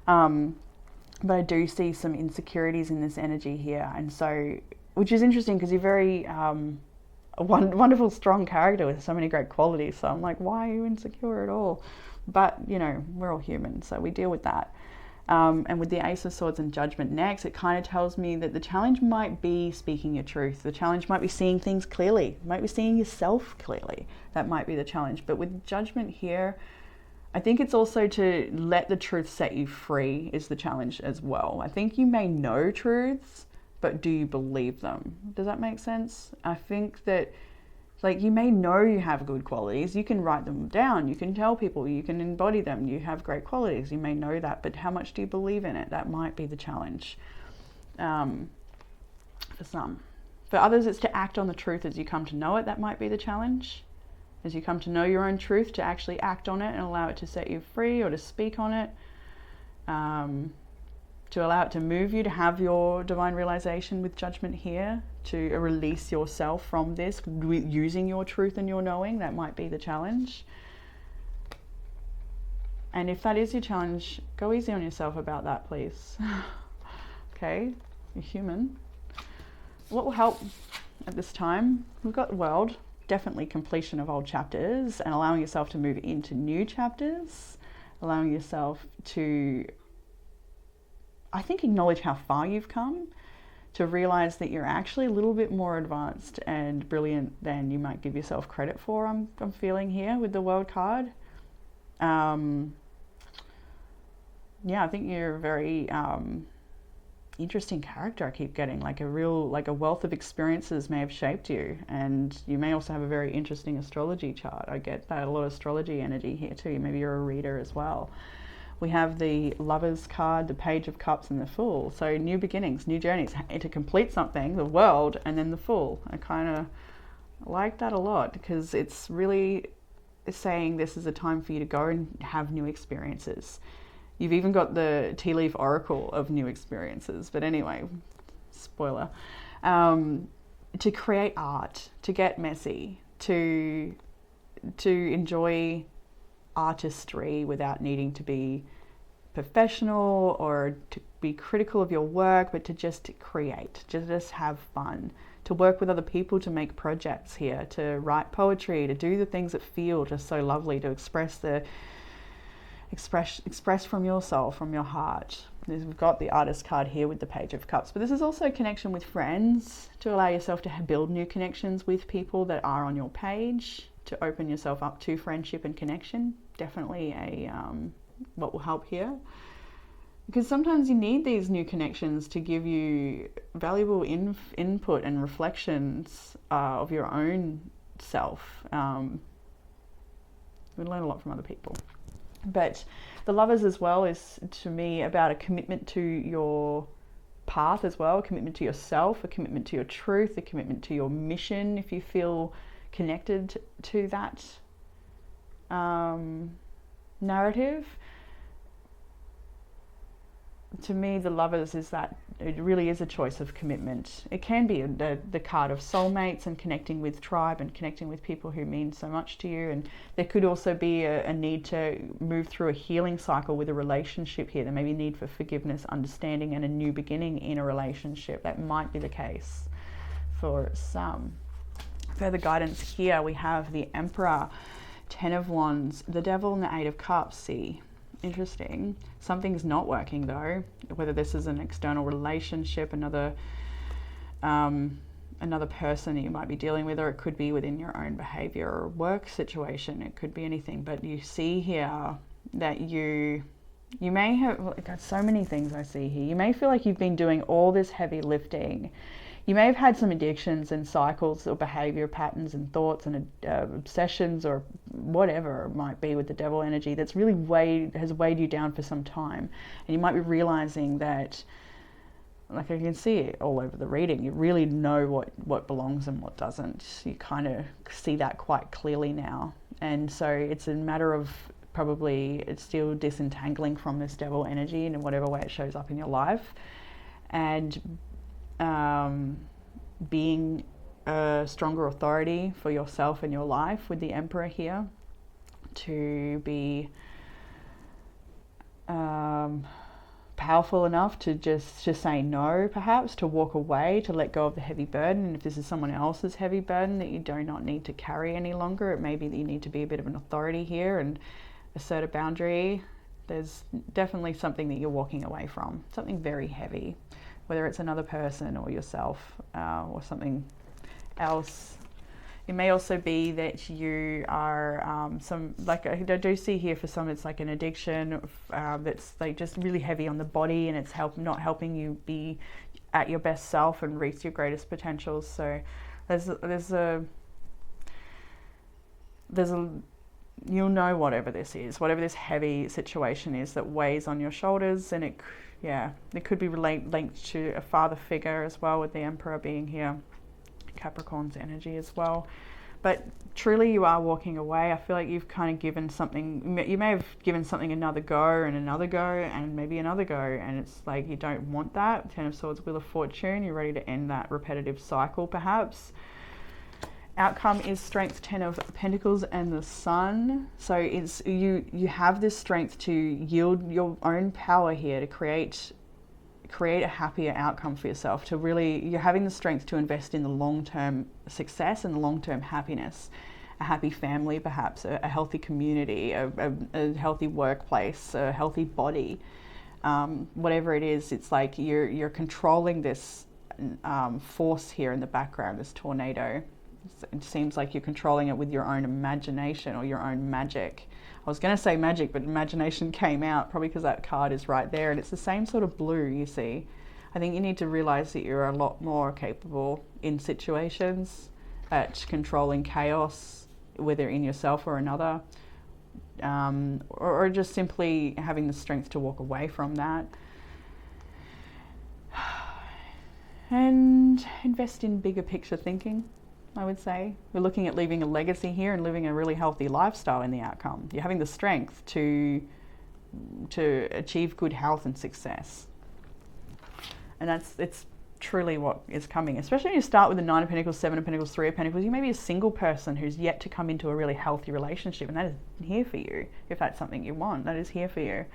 but I do see some insecurities in this energy here. And so, which is interesting because you're very, a wonderful, strong character with so many great qualities. So I'm like, why are you insecure at all? But, we're all human, so we deal with that. And with the Ace of Swords and Judgment next, it kind of tells me that the challenge might be speaking your truth. The challenge might be seeing things clearly. It might be seeing yourself clearly. That might be the challenge. But with Judgment here, I think it's also to let the truth set you free is the challenge as well. I think you may know truths, but do you believe them? Does that make sense? I think that, like, you may know you have good qualities, you can write them down, you can tell people, you can embody them, you have great qualities, you may know that, but how much do you believe in it? That might be the challenge for some. For others, it's to act on the truth as you come to know it. That might be the challenge. As you come to know your own truth, to actually act on it and allow it to set you free, or to speak on it, to allow it to move you, to have your divine realization with judgment here, to release yourself from this, using your truth and your knowing. That might be the challenge. And if that is your challenge, go easy on yourself about that, please. Okay, you're human. What will help at this time? We've got the world. Definitely completion of old chapters and allowing yourself to move into new chapters, allowing yourself to, I think, acknowledge how far you've come, to realize that you're actually a little bit more advanced and brilliant than you might give yourself credit for. I'm feeling here with the World card. Yeah, I think you're a very interesting character. I keep getting like a wealth of experiences may have shaped you, and you may also have a very interesting astrology chart. I get that, a lot of astrology energy here too. Maybe you're a reader as well. We have the Lovers card, the Page of Cups, and the Fool. So new beginnings, new journeys, to complete something, the World, and then the Fool. I kind of like that a lot, because it's really saying this is a time for you to go and have new experiences. You've even got the tea leaf oracle of new experiences. But anyway, spoiler. To create art, to get messy, to enjoy artistry without needing to be professional or to be critical of your work, but to just create, just have fun, to work with other people, to make projects here, to write poetry, to do the things that feel just so lovely, to express from your soul, from your heart. We've got the Artist card here with the Page of Cups, but this is also a connection with friends, to allow yourself to build new connections with people that are on your page, to open yourself up to friendship and connection. Definitely what will help here, because sometimes you need these new connections to give you valuable input and reflections of your own self. We learn a lot from other people. But the Lovers as well is, to me, about a commitment to your path as well, a commitment to yourself, a commitment to your truth, a commitment to your mission, if you feel connected to that narrative. To me, the Lovers is that it really is a choice of commitment. It can be the card of soulmates and connecting with tribe and connecting with people who mean so much to you. And there could also be a need to move through a healing cycle with a relationship here. There may be a need for forgiveness, understanding, and a new beginning in a relationship. That might be the case for some. Further guidance here, we have the Emperor, Ten of Wands, the Devil, and the Eight of Cups. See, interesting. Something's not working though, whether this is an external relationship, another person that you might be dealing with, or it could be within your own behavior or work situation. It could be anything. But you see here that you may have, got so many things I see here. You may feel like you've been doing all this heavy lifting. You may have had some addictions and cycles or behavior patterns and thoughts and obsessions or whatever it might be with the devil energy that's really has weighed you down for some time. And you might be realizing that, like I can see it all over the reading, you really know what belongs and what doesn't. You kind of see that quite clearly now. And so it's a matter of probably it's still disentangling from this devil energy in whatever way it shows up in your life. And being a stronger authority for yourself and your life with the Emperor here, to be powerful enough to just say no, perhaps, to walk away, to let go of the heavy burden. And if this is someone else's heavy burden that you do not need to carry any longer, it may be that you need to be a bit of an authority here and assert a boundary. There's definitely something that you're walking away from, something very heavy, whether it's another person or yourself or something else It may also be that you are like I do see here for some, it's like an addiction that's like just really heavy on the body, and it's not helping you be at your best self and reach your greatest potentials. So there's a you'll know whatever this is, whatever this heavy situation is that weighs on your shoulders, and it could be linked to a father figure as well, with the Emperor being here, Capricorn's energy as well. But truly you are walking away. I feel like you've kind of given something, you may have given something another go and another go and maybe another go, and it's like you don't want that. Ten of Swords, Wheel of Fortune, you're ready to end that repetitive cycle perhaps. Outcome is Strength, Ten of Pentacles, and the Sun. So it's you have this strength to yield your own power here to create a happier outcome for yourself. To really, you're having the strength to invest in the long-term success and the long-term happiness, a happy family, perhaps a healthy community, a healthy workplace, a healthy body, whatever it is. It's like you're controlling this force here in the background, this tornado. It seems like you're controlling it with your own imagination or your own magic. I was going to say magic, but imagination came out probably because that card is right there, and it's the same sort of blue, you see. I think you need to realize that you're a lot more capable in situations at controlling chaos, whether in yourself or another, or just simply having the strength to walk away from that. And invest in bigger picture thinking, I would say. We're looking at leaving a legacy here and living a really healthy lifestyle in the outcome. You're having the strength to achieve good health and success. And it's truly what is coming, especially when you start with the Nine of Pentacles, Seven of Pentacles, Three of Pentacles. You may be a single person who's yet to come into a really healthy relationship, and that is here for you. If that's something you want, that is here for you.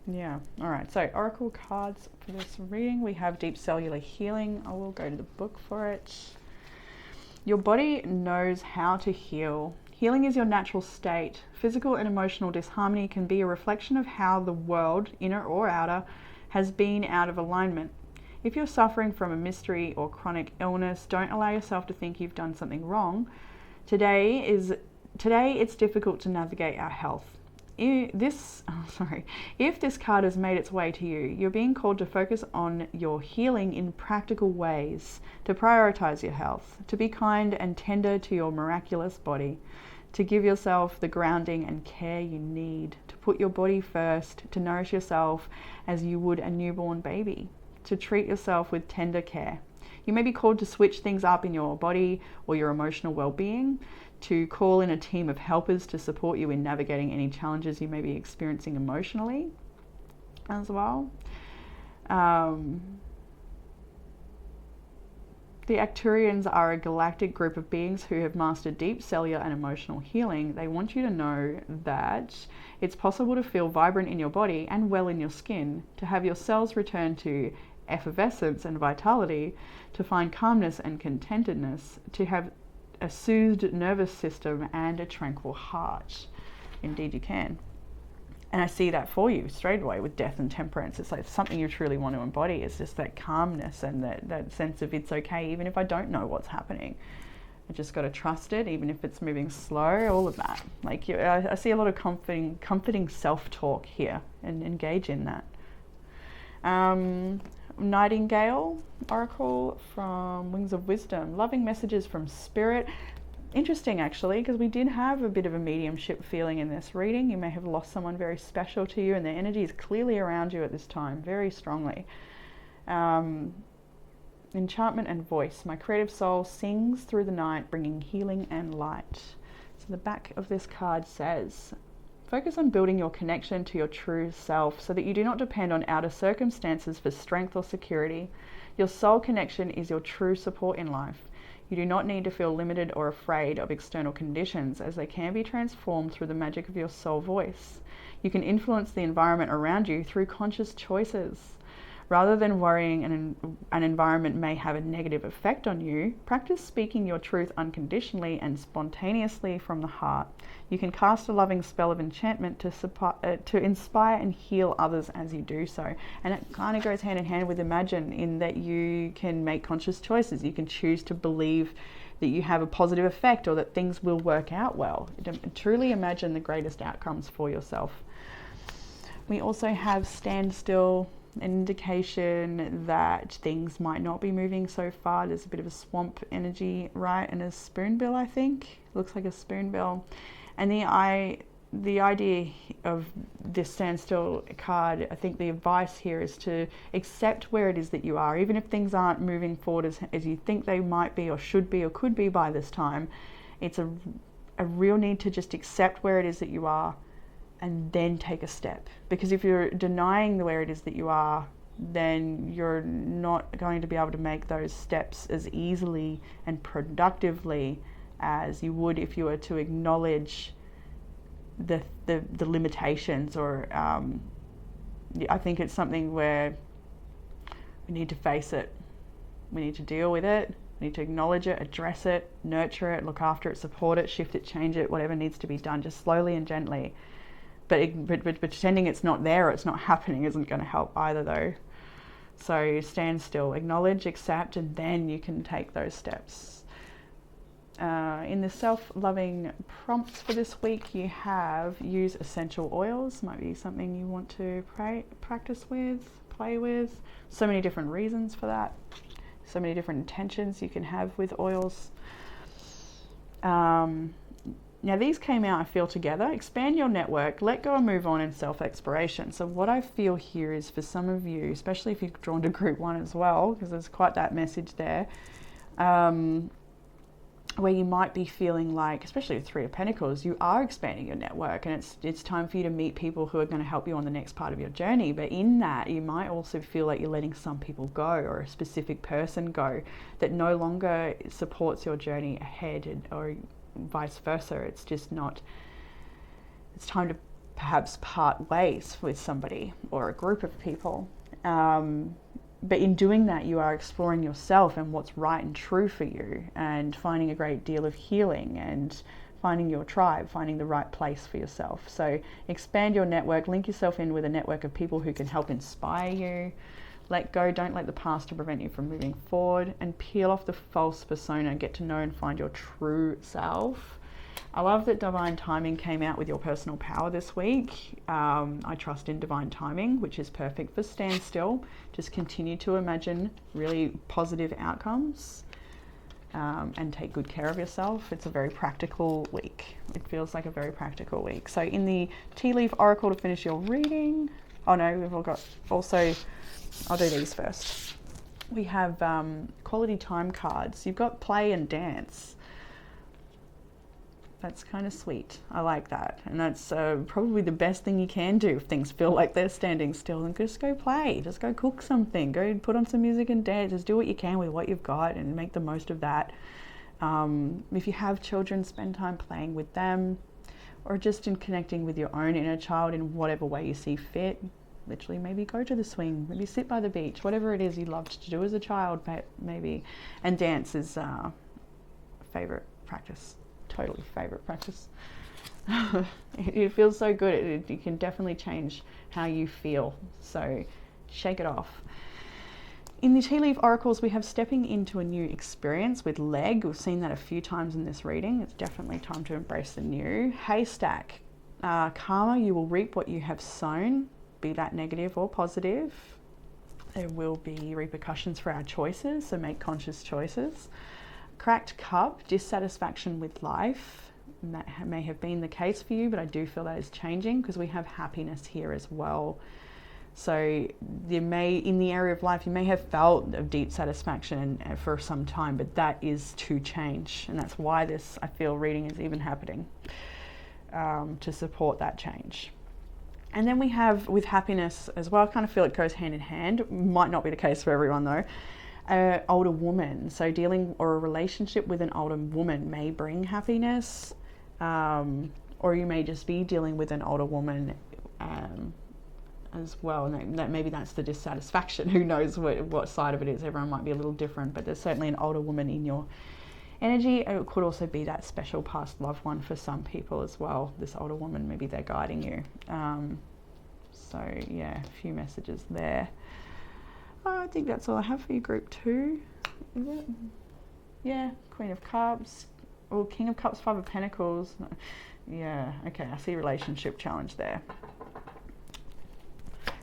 Yeah, all right, so oracle cards for this reading. We have Deep Cellular Healing. I will go to the book for it. Your body knows how to heal. Healing is your natural state. Physical and emotional disharmony can be a reflection of how the world, inner or outer, has been out of alignment. If you're suffering from a mystery or chronic illness, don't allow yourself to think you've done something wrong. Today it's difficult to navigate our health. If this card has made its way to you, you're being called to focus on your healing in practical ways, to prioritize your health, to be kind and tender to your miraculous body, to give yourself the grounding and care you need, to put your body first, to nourish yourself as you would a newborn baby, to treat yourself with tender care. You may be called to switch things up in your body or your emotional well-being, to call in a team of helpers to support you in navigating any challenges you may be experiencing emotionally as well. The Acturians are a galactic group of beings who have mastered deep cellular and emotional healing. They want you to know that it's possible to feel vibrant in your body and well in your skin, to have your cells return to effervescence and vitality, to find calmness and contentedness, to have a soothed nervous system and a tranquil heart. Indeed you can. And I see that for you straight away with Death and Temperance. It's like something you truly want to embody. It's just that calmness and that sense of it's okay even if I don't know what's happening. I just got to trust it, even if it's moving slow, all of that. Like I see a lot of comforting self-talk here, and engage in that. Nightingale Oracle from Wings of Wisdom. Loving messages from Spirit. Interesting actually, because we did have a bit of a mediumship feeling in this reading. You may have lost someone very special to you, and their energy is clearly around you at this time, very strongly. Enchantment and voice. My creative soul sings through the night, bringing healing and light. So the back of this card says, focus on building your connection to your true self so that you do not depend on outer circumstances for strength or security. Your soul connection is your true support in life. You do not need to feel limited or afraid of external conditions, as they can be transformed through the magic of your soul voice. You can influence the environment around you through conscious choices. Rather than worrying an environment may have a negative effect on you, practice speaking your truth unconditionally and spontaneously from the heart. You can cast a loving spell of enchantment to inspire and heal others as you do so. And it kind of goes hand in hand with imagine, in that you can make conscious choices. You can choose to believe that you have a positive effect or that things will work out well. Truly imagine the greatest outcomes for yourself. We also have stand still, an indication that things might not be moving so far. There's a bit of a swamp energy, right? And a spoonbill, I think. Looks like a spoonbill. And the idea of this standstill card, I think the advice here is to accept where it is that you are. Even if things aren't moving forward as you think they might be or should be or could be by this time, it's a real need to just accept where it is that you are and then take a step. Because if you're denying where it is that you are, then you're not going to be able to make those steps as easily and productively as you would if you were to acknowledge the limitations. Or I think it's something where we need to face it. We need to deal with it. We need to acknowledge it, address it, nurture it, look after it, support it, shift it, change it, whatever needs to be done, just slowly and gently. But pretending it's not there or it's not happening isn't going to help either, though. So stand still, acknowledge, accept, and then you can take those steps. In the self-loving prompts for this week, you have use essential oils. Might be something you want to practice with, play with. So many different reasons for that. So many different intentions you can have with oils. Now these came out, I feel, together. Expand your network, let go and move on, in self-exploration. So what I feel here is, for some of you, especially if you're drawn to group 1 as well, because there's quite that message there, where you might be feeling like, especially with 3 of Pentacles, you are expanding your network, and it's time for you to meet people who are going to help you on the next part of your journey. But in that, you might also feel like you're letting some people go, or a specific person go that no longer supports your journey ahead, or vice versa. It's just not, it's time to perhaps part ways with somebody or a group of people. But in doing that, you are exploring yourself and what's right and true for you, and finding a great deal of healing and finding your tribe, finding the right place for yourself. So expand your network, link yourself in with a network of people who can help inspire you. Let go, don't let the past to prevent you from moving forward, and peel off the false persona, get to know and find your true self. I love that divine timing came out with your personal power this week. I trust in divine timing, which is perfect for standstill. Just continue to imagine really positive outcomes and take good care of yourself. It's a very practical week. It feels like a very practical week. So in the tea leaf oracle to finish your reading, oh no, we've all got also, I'll do these first. We have quality time cards. You've got play and dance. That's kind of sweet. I like that. And that's probably the best thing you can do if things feel like they're standing still. And just go play. Just go cook something. Go put on some music and dance. Just do what you can with what you've got and make the most of that. If you have children, spend time playing with them, or just in connecting with your own inner child in whatever way you see fit. Literally, maybe go to the swing, maybe sit by the beach, whatever it is you loved to do as a child, maybe. And dance is favorite practice. Totally favorite practice. It feels so good. It can definitely change how you feel. So shake it off. In the tea leaf oracles, we have stepping into a new experience with leg. We've seen that a few times in this reading. It's definitely time to embrace the new. Haystack. Karma, you will reap what you have sown, be that negative or positive. There will be repercussions for our choices, so make conscious choices. Cracked cup, dissatisfaction with life. And that may have been the case for you, but I do feel that is changing because we have happiness here as well. So there may, in the area of life, you may have felt of deep satisfaction for some time, but that is to change. And that's why this, I feel, reading is even happening, to support that change. And then we have with happiness as well, I kind of feel it goes hand in hand. Might not be the case for everyone though. Older woman, so dealing or a relationship with an older woman may bring happiness, or you may just be dealing with an older woman as well, and that maybe that's the dissatisfaction. Who knows what side of it is? Everyone might be a little different, but there's certainly an older woman in your energy. It could also be that special past loved one for some people as well. This older woman, maybe they're guiding you. So yeah, a few messages there. I think that's all I have for you, group 2. Is it? Yeah, Queen of Cups, or King of Cups, 5 of Pentacles. Yeah, okay, I see relationship challenge there.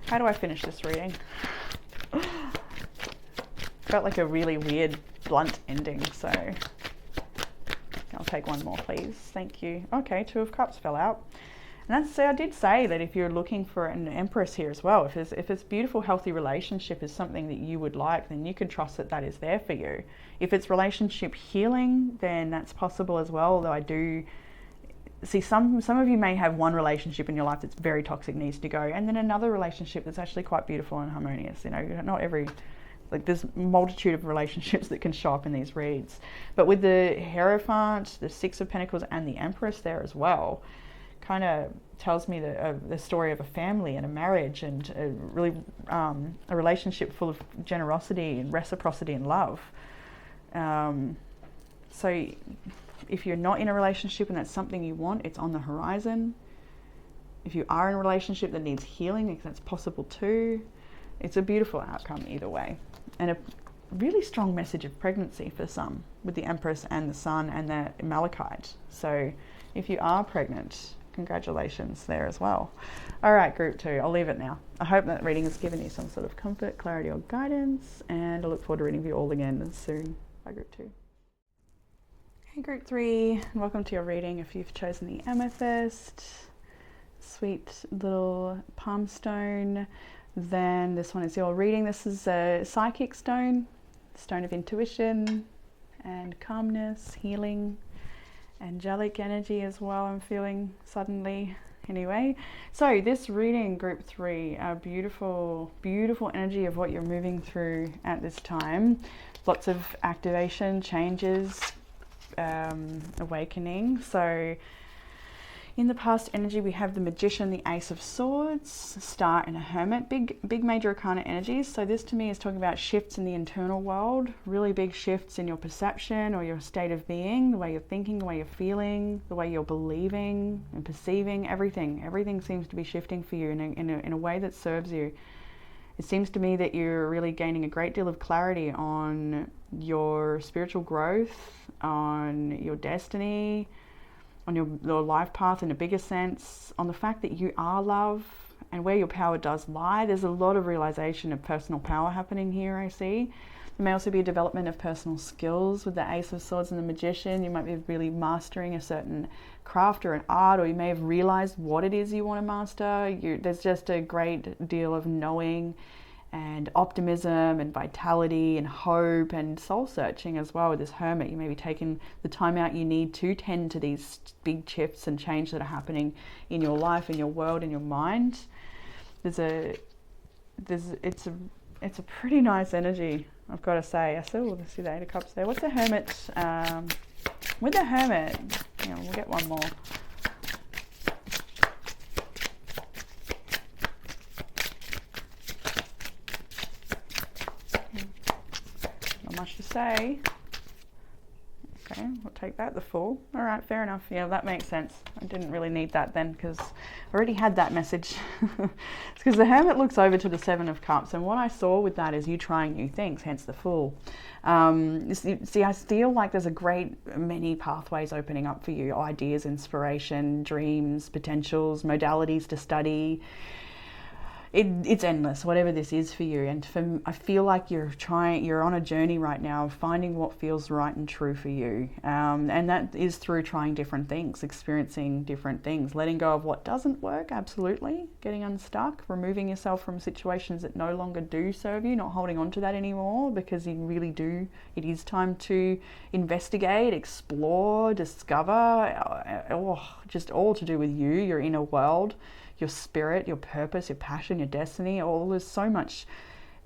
How do I finish this reading? Felt like a really weird, blunt ending, so I'll take one more, please. Thank you. Okay, 2 of Cups fell out. And that's, I did say that if you're looking for an Empress here as well, if it's beautiful, healthy relationship is something that you would like, then you can trust that that is there for you. If it's relationship healing, then that's possible as well. Although I do see some of you may have one relationship in your life that's very toxic, needs to go, and then another relationship that's actually quite beautiful and harmonious. You know, not every, like, there's a multitude of relationships that can show up in these reads. But with the Hierophant, the 6 of Pentacles, and the Empress there as well, kind of tells me the story of a family and a marriage, and a really a relationship full of generosity and reciprocity and love. So if you're not in a relationship and that's something you want, it's on the horizon. If you are in a relationship that needs healing, that's possible too. It's a beautiful outcome either way, and a really strong message of pregnancy for some with the Empress and the Sun and the Malachite. So if you are pregnant, congratulations there as well. All right, group 2, I'll leave it now. I hope that reading has given you some sort of comfort, clarity, or guidance, and I look forward to reading with you all again soon. Bye, group 2. Hey, group 3, and welcome to your reading. If you've chosen the Amethyst, sweet little palm stone, then this one is your reading. This is a psychic stone, stone of intuition and calmness, healing, angelic energy as well, I'm feeling suddenly. Anyway, so this reading, group 3, a beautiful energy of what you're moving through at this time. Lots of activation, changes, awakening. So in the past energy, we have the Magician, the Ace of Swords, Star, and a Hermit. Big major arcana energies. So this to me is talking about shifts in the internal world, really big shifts in your perception or your state of being, the way you're thinking, the way you're feeling, the way you're believing and perceiving. Everything seems to be shifting for you in a way that serves you. It seems to me that you're really gaining a great deal of clarity on your spiritual growth, on your destiny, on your life path in a bigger sense, on the fact that you are love and where your power does lie. There's a lot of realization of personal power happening here, I see. There may also be a development of personal skills with the Ace of Swords and the Magician. You might be really mastering a certain craft or an art, or you may have realized what it is you want to master. There's just a great deal of knowing and optimism and vitality and hope and soul searching as well with this Hermit. You may be taking the time out you need to tend to these big shifts and change that are happening in your life, in your world, in your mind. It's a pretty nice energy, I've got to say. I still see the 8 of Cups there. What's the Hermit? With the Hermit, we'll get one more. Much to say. Okay, we'll take that, the Fool. All right, fair enough. Yeah, that makes sense. I didn't really need that then, because I already had that message. It's because the Hermit looks over to the 7 of Cups, and what I saw with that is you trying new things, hence the Fool. See, I feel like there's a great many pathways opening up for you, ideas, inspiration, dreams, potentials, modalities to study. It's endless, whatever this is for you. And I feel like you're on a journey right now of finding what feels right and true for you. And that is through trying different things, experiencing different things, letting go of what doesn't work, absolutely, getting unstuck, removing yourself from situations that no longer do serve you, not holding on to that anymore, because you really do. It is time to investigate, explore, discover, just all to do with you, your inner world, your spirit, your purpose, your passion, your destiny. There's so much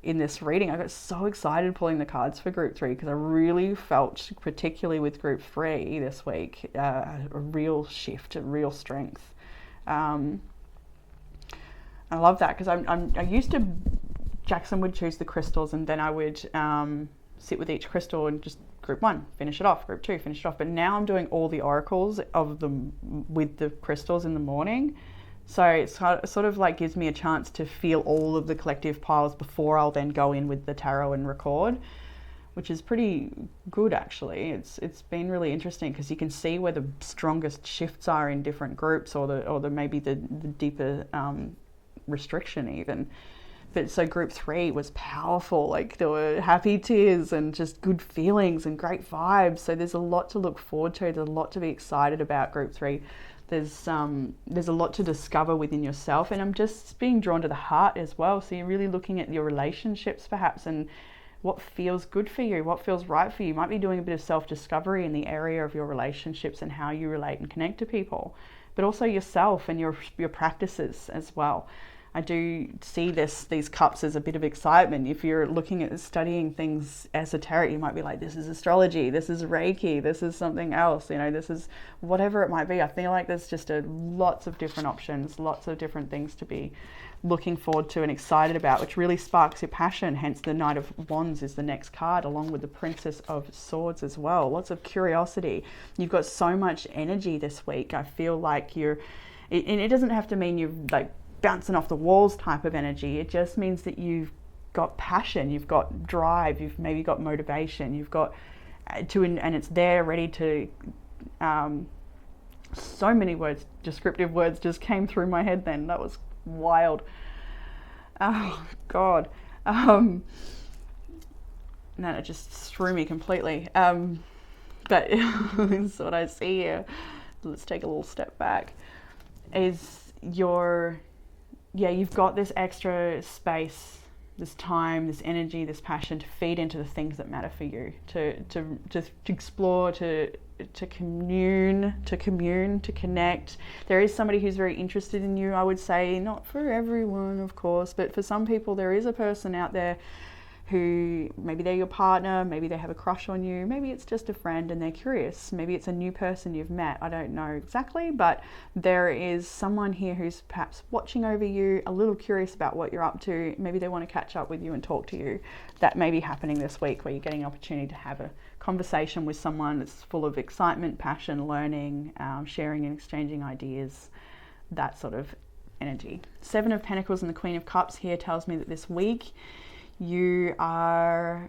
in this reading. I got so excited pulling the cards for group 3 because I really felt, particularly with group 3 this week, a real shift, a real strength. I love that, because I used to, Jackson would choose the crystals, and then I would sit with each crystal and just group 1, finish it off, group 2, finish it off. But now I'm doing all the oracles of them with the crystals in the morning. So it sort of like gives me a chance to feel all of the collective piles before I'll then go in with the tarot and record, which is pretty good actually. It's been really interesting, because you can see where the strongest shifts are in different groups, or the maybe the deeper restriction even. But so group 3 was powerful, like there were happy tears and just good feelings and great vibes. So there's a lot to look forward to. There's a lot to be excited about group 3. There's a lot to discover within yourself, and I'm just being drawn to the heart as well. So you're really looking at your relationships perhaps, and what feels good for you, what feels right for you. You might be doing a bit of self-discovery in the area of your relationships and how you relate and connect to people, but also yourself and your practices as well. I do see these cups as a bit of excitement. If you're looking at studying things esoteric, you might be like, this is astrology, this is Reiki, this is something else, this is whatever it might be. I feel like there's just lots of different options, lots of different things to be looking forward to and excited about, which really sparks your passion. Hence the Knight of Wands is the next card, along with the Princess of Swords as well. Lots of curiosity. You've got so much energy this week. I feel like and it doesn't have to mean you're like bouncing off the walls type of energy. It just means that you've got passion, you've got drive, you've maybe got motivation, you've got and it's there ready to so many words, descriptive words just came through my head then. That was wild. Oh God. No, it just threw me completely. But that's what I see here. Let's take a little step back. You've got this extra space, this time, this energy, this passion to feed into the things that matter for you, to explore, to commune, to connect. There is somebody who's very interested in you, I would say. Not for everyone, of course, but for some people there is a person out there who, maybe they're your partner, maybe they have a crush on you, maybe it's just a friend and they're curious, maybe it's a new person you've met. I don't know exactly, but there is someone here who's perhaps watching over you, a little curious about what you're up to. Maybe they want to catch up with you and talk to you. That may be happening this week, where you're getting an opportunity to have a conversation with someone that's full of excitement, passion, learning, sharing and exchanging ideas, that sort of energy. 7 of Pentacles and the Queen of Cups here tells me that this week you are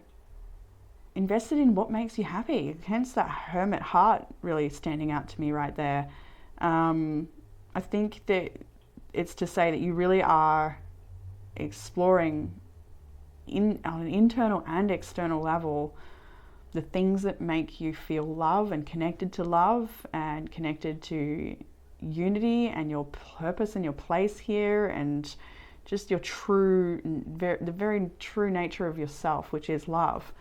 invested in what makes you happy. Hence that Hermit heart really standing out to me right there. I think that it's to say that you really are exploring on an internal and external level the things that make you feel love and connected to love and connected to unity and your purpose and your place here, and just your the very true nature of yourself, which is love.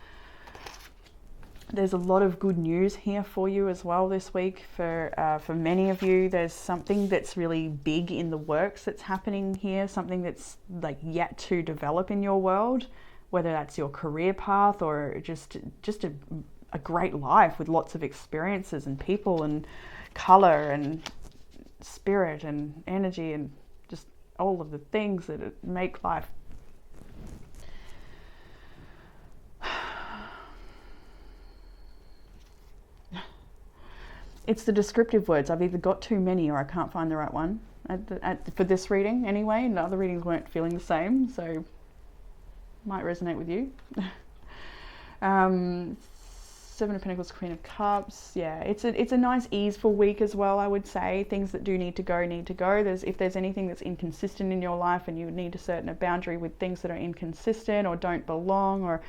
There's a lot of good news here for you as well this week. For many of you, there's something that's really big in the works that's happening here, something that's like yet to develop in your world, whether that's your career path or just a great life with lots of experiences and people and color and spirit and energy and just all of the things that make life. It's the descriptive words. I've either got too many or I can't find the right one for this reading anyway. And the other readings weren't feeling the same, so might resonate with you. 7 of Pentacles, Queen of Cups. Yeah, it's a nice easeful week as well, I would say. Things that do need to go. If there's anything that's inconsistent in your life and you need to set a boundary with things that are inconsistent or don't belong or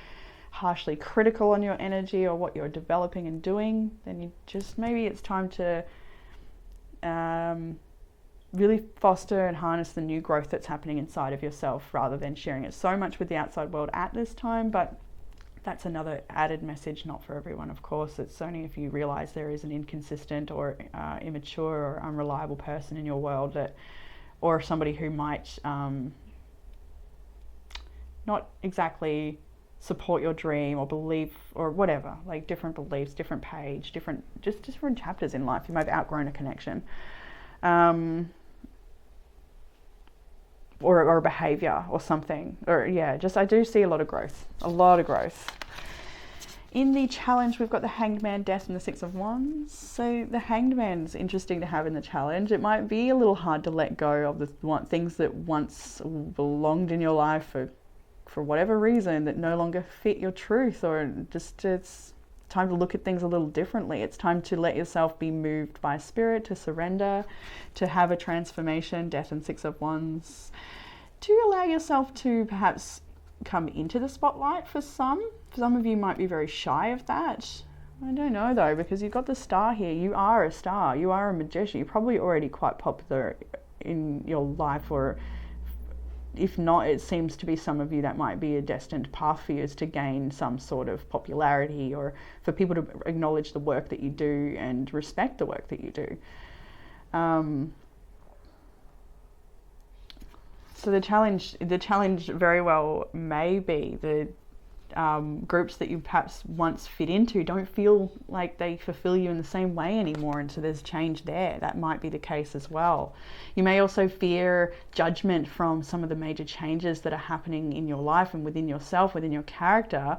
harshly critical on your energy or what you're developing and doing, then you just, maybe it's time to really foster and harness the new growth that's happening inside of yourself, rather than sharing it so much with the outside world at this time. But that's another added message, not for everyone, of course. It's only if you realize there is an inconsistent or immature or unreliable person in your world, that, or somebody who might not exactly support your dream or believe or whatever, like different beliefs, different page, different chapters in life. You might have outgrown a connection. or a behavior or something. Or yeah, just I do see a lot of growth. In the challenge, we've got the Hanged Man, Death, and the Six of Wands. So the Hanged Man's interesting to have in the challenge. It might be a little hard to let go of the things that once belonged in your life for whatever reason that no longer fit your truth, or just it's time to look at things a little differently. It's time to let yourself be moved by spirit, to surrender, to have a transformation, Death and Six of Wands, to allow yourself to perhaps come into the spotlight for some. Some of you might be very shy of that. I don't know though, because you've got the star here. You are a star. You are a magician. You're probably already quite popular in your life, or if not, it seems to be some of you that might be a destined path for you, is to gain some sort of popularity, or for people to acknowledge the work that you do and respect the work that you do. So the challenge very well may be the groups that you perhaps once fit into don't feel like they fulfill you in the same way anymore, and so there's change there. That might be the case as well. You may also fear judgment from some of the major changes that are happening in your life and within yourself, within your character,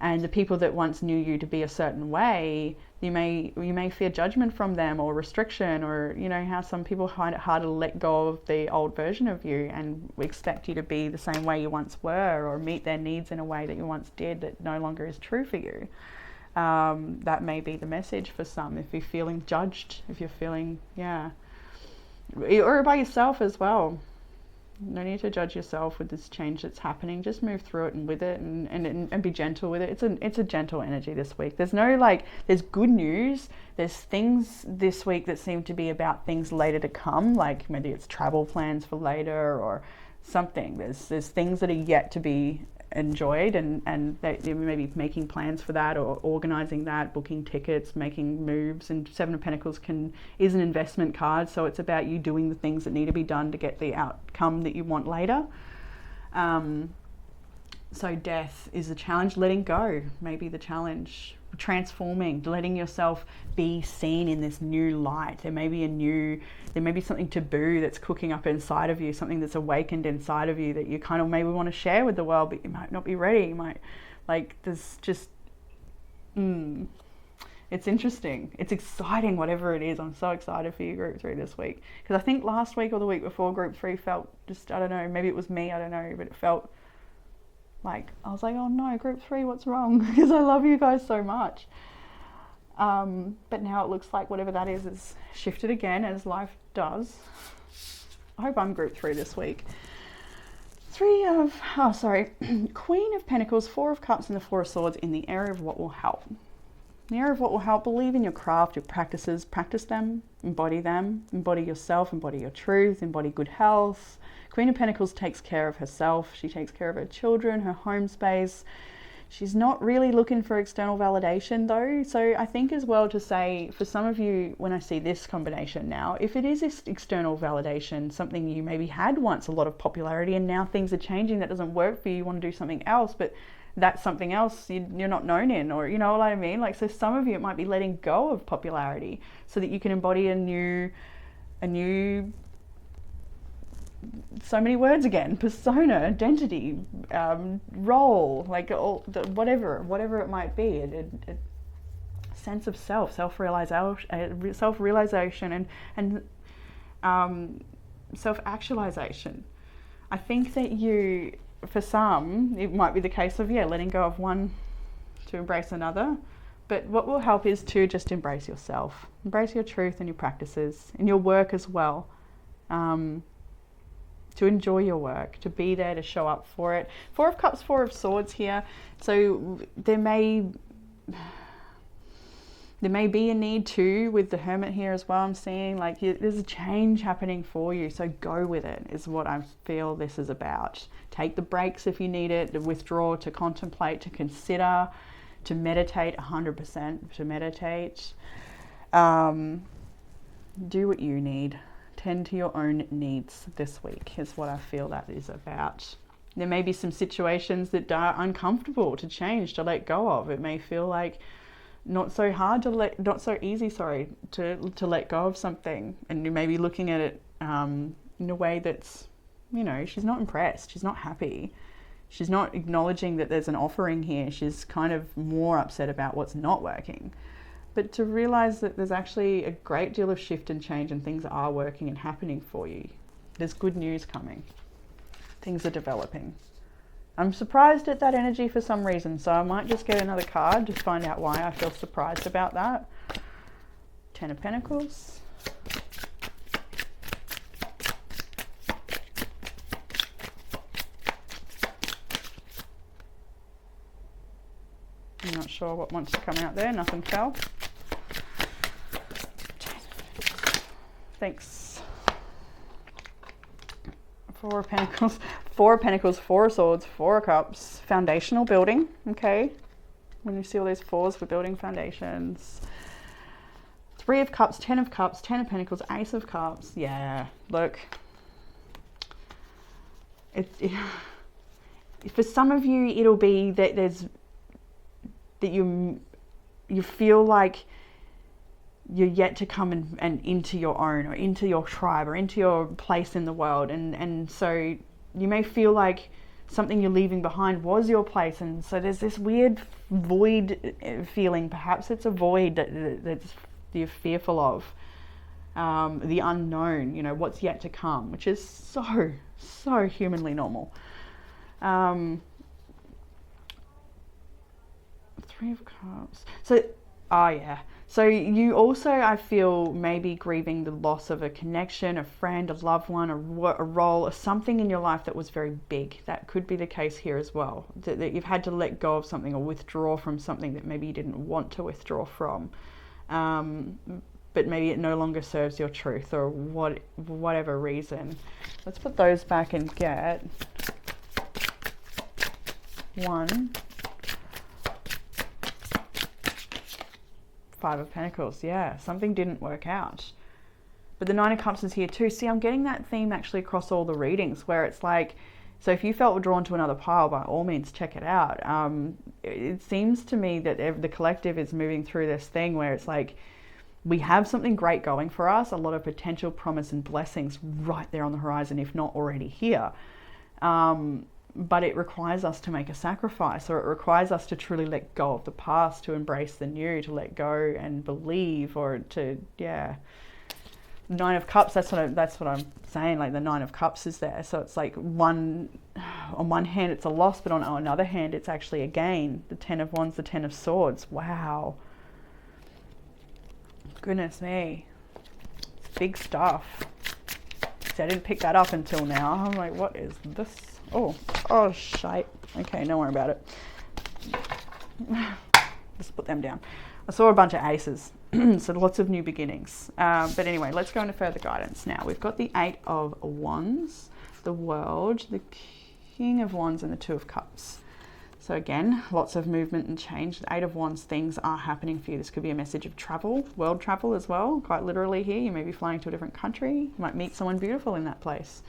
and the people that once knew you to be a certain way, you may fear judgment from them, or restriction, or you know how some people find it hard to let go of the old version of you and expect you to be the same way you once were, or meet their needs in a way that you once did that no longer is true for you. That may be the message for some, if you're feeling judged, if you're feeling, or by yourself as well. No need to judge yourself with this change that's happening. Just move through it and with it, and be gentle with it. It's a gentle energy this week. There's no there's good news. There's things this week that seem to be about things later to come, like maybe it's travel plans for later or something. There's things that are yet to be enjoyed, and they may be making plans for that, or organizing that, booking tickets, making moves. And Seven of Pentacles is an investment card, so it's about you doing the things that need to be done to get the outcome that you want later. So Death is a challenge. Letting go may be the challenge. Transforming, letting yourself be seen in this new light. There may be something taboo that's cooking up inside of you, something that's awakened inside of you that you kind of maybe want to share with the world, but you might not be ready. You might, there's just, it's interesting. It's exciting, whatever it is. I'm so excited for you, Group 3, this week. Because I think last week or the week before, Group 3 felt just, I don't know, maybe it was me, I don't know, but it felt like, I was like, oh no, Group 3, what's wrong? Because I love you guys so much. But now it looks like whatever that is shifted again, as life does. I hope I'm Group 3 this week. Queen of Pentacles, Four of Cups, and the Four of Swords in the area of what will help. In the area of what will help, believe in your craft, your practices, practice them, embody yourself, embody your truth, embody good health. Queen of Pentacles takes care of herself. She takes care of her children, her home space. She's not really looking for external validation though. So I think as well to say, for some of you, when I see this combination now, if it is external validation, something you maybe had once a lot of popularity and now things are changing, that doesn't work for you, you want to do something else, but that's something else you're not known in, or you know what I mean? So some of you, it might be letting go of popularity so that you can embody a new so many words again, persona, identity, role, whatever it might be, a sense of self-realization and self-actualization. I think that for some, it might be the case of, letting go of one to embrace another. But what will help is to just embrace yourself, embrace your truth and your practices and your work as well. To enjoy your work, to be there, to show up for it. Four of Cups, Four of Swords here. So there may be a need too with the Hermit here as well. I'm seeing there's a change happening for you. So go with it is what I feel this is about. Take the breaks if you need it, to withdraw, to contemplate, to consider, to meditate, 100% to meditate. Do what you need. Tend to your own needs this week is what I feel that is about. There may be some situations that are uncomfortable to change, to let go of. It may feel like not so easy to let go of something, and you may be looking at it in a way that's you know, she's not impressed. She's not happy. She's not acknowledging that there's an offering here. She's kind of more upset about what's not working. But to realize that there's actually a great deal of shift and change and things are working and happening for you. There's good news coming. Things are developing. I'm surprised at that energy for some reason, so I might just get another card to find out why I feel surprised about that. Ten of Pentacles. I'm not sure what wants to come out there. Nothing fell. Thanks. Four of Pentacles. Four of Pentacles, Four of Swords, Four of Cups. Foundational building. Okay. When you see all these fours, we're building foundations. Three of Cups, Ten of Cups, Ten of Pentacles, Ace of Cups. Yeah. Look. For some of you, it'll be that you feel like you're yet to come and into your own, or into your tribe, or into your place in the world, and so you may feel like something you're leaving behind was your place, and so there's this weird void feeling. Perhaps it's a void that's you're fearful of, the unknown, you know, what's yet to come, which is so humanly normal. Three of Cups. So, oh yeah. So you also, I feel, maybe grieving the loss of a connection, a friend, a loved one, a role, or something in your life that was very big. That could be the case here as well. That you've had to let go of something or withdraw from something that maybe you didn't want to withdraw from. But maybe it no longer serves your truth, or whatever reason. Let's put those back and get one. Five of Pentacles, yeah, something didn't work out. But the Nine of Cups is here too. See, I'm getting that theme actually across all the readings, where it's like, so if you felt drawn to another pile, by all means, check it out. It seems to me that the collective is moving through this thing where it's like, we have something great going for us, a lot of potential, promise, and blessings right there on the horizon, if not already here. But it requires us to make a sacrifice, or it requires us to truly let go of the past, to embrace the new, to let go and believe, or to, yeah. Nine of Cups, that's what I'm saying, like the Nine of Cups is there. So it's like on one hand it's a loss, but on another hand it's actually a gain. The Ten of Wands, the Ten of Swords. Wow. Goodness me. It's big stuff. See, I didn't pick that up until now. I'm like, what is this? Oh, shite. Okay, don't worry about it. Just put them down. I saw a bunch of aces, so lots of new beginnings. But anyway, let's go into further guidance now. We've got the Eight of Wands, the World, the King of Wands, and the Two of Cups. So again, lots of movement and change. The Eight of Wands, things are happening for you. This could be a message of travel, world travel as well, quite literally here. You may be flying to a different country. You might meet someone beautiful in that place.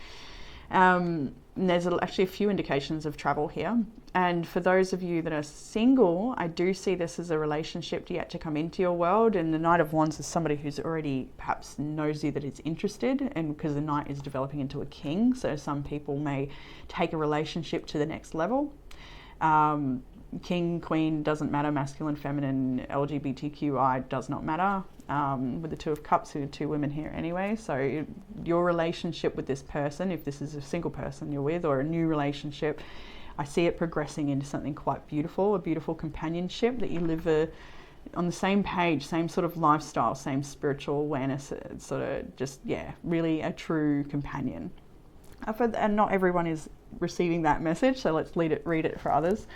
There's actually a few indications of travel here. And for those of you that are single, I do see this as a relationship yet to come into your world. And the Knight of Wands is somebody who's already perhaps knows you, that is interested, and because the Knight is developing into a king. So some people may take a relationship to the next level. King, queen, doesn't matter. Masculine, feminine, LGBTQI does not matter. With the Two of Cups, who are two women here anyway. So your relationship with this person, if this is a single person you're with, or a new relationship, I see it progressing into something quite beautiful, a beautiful companionship that you live on the same page, same sort of lifestyle, same spiritual awareness, sort of just, yeah, really a true companion. And not everyone is receiving that message, so let's read it for others.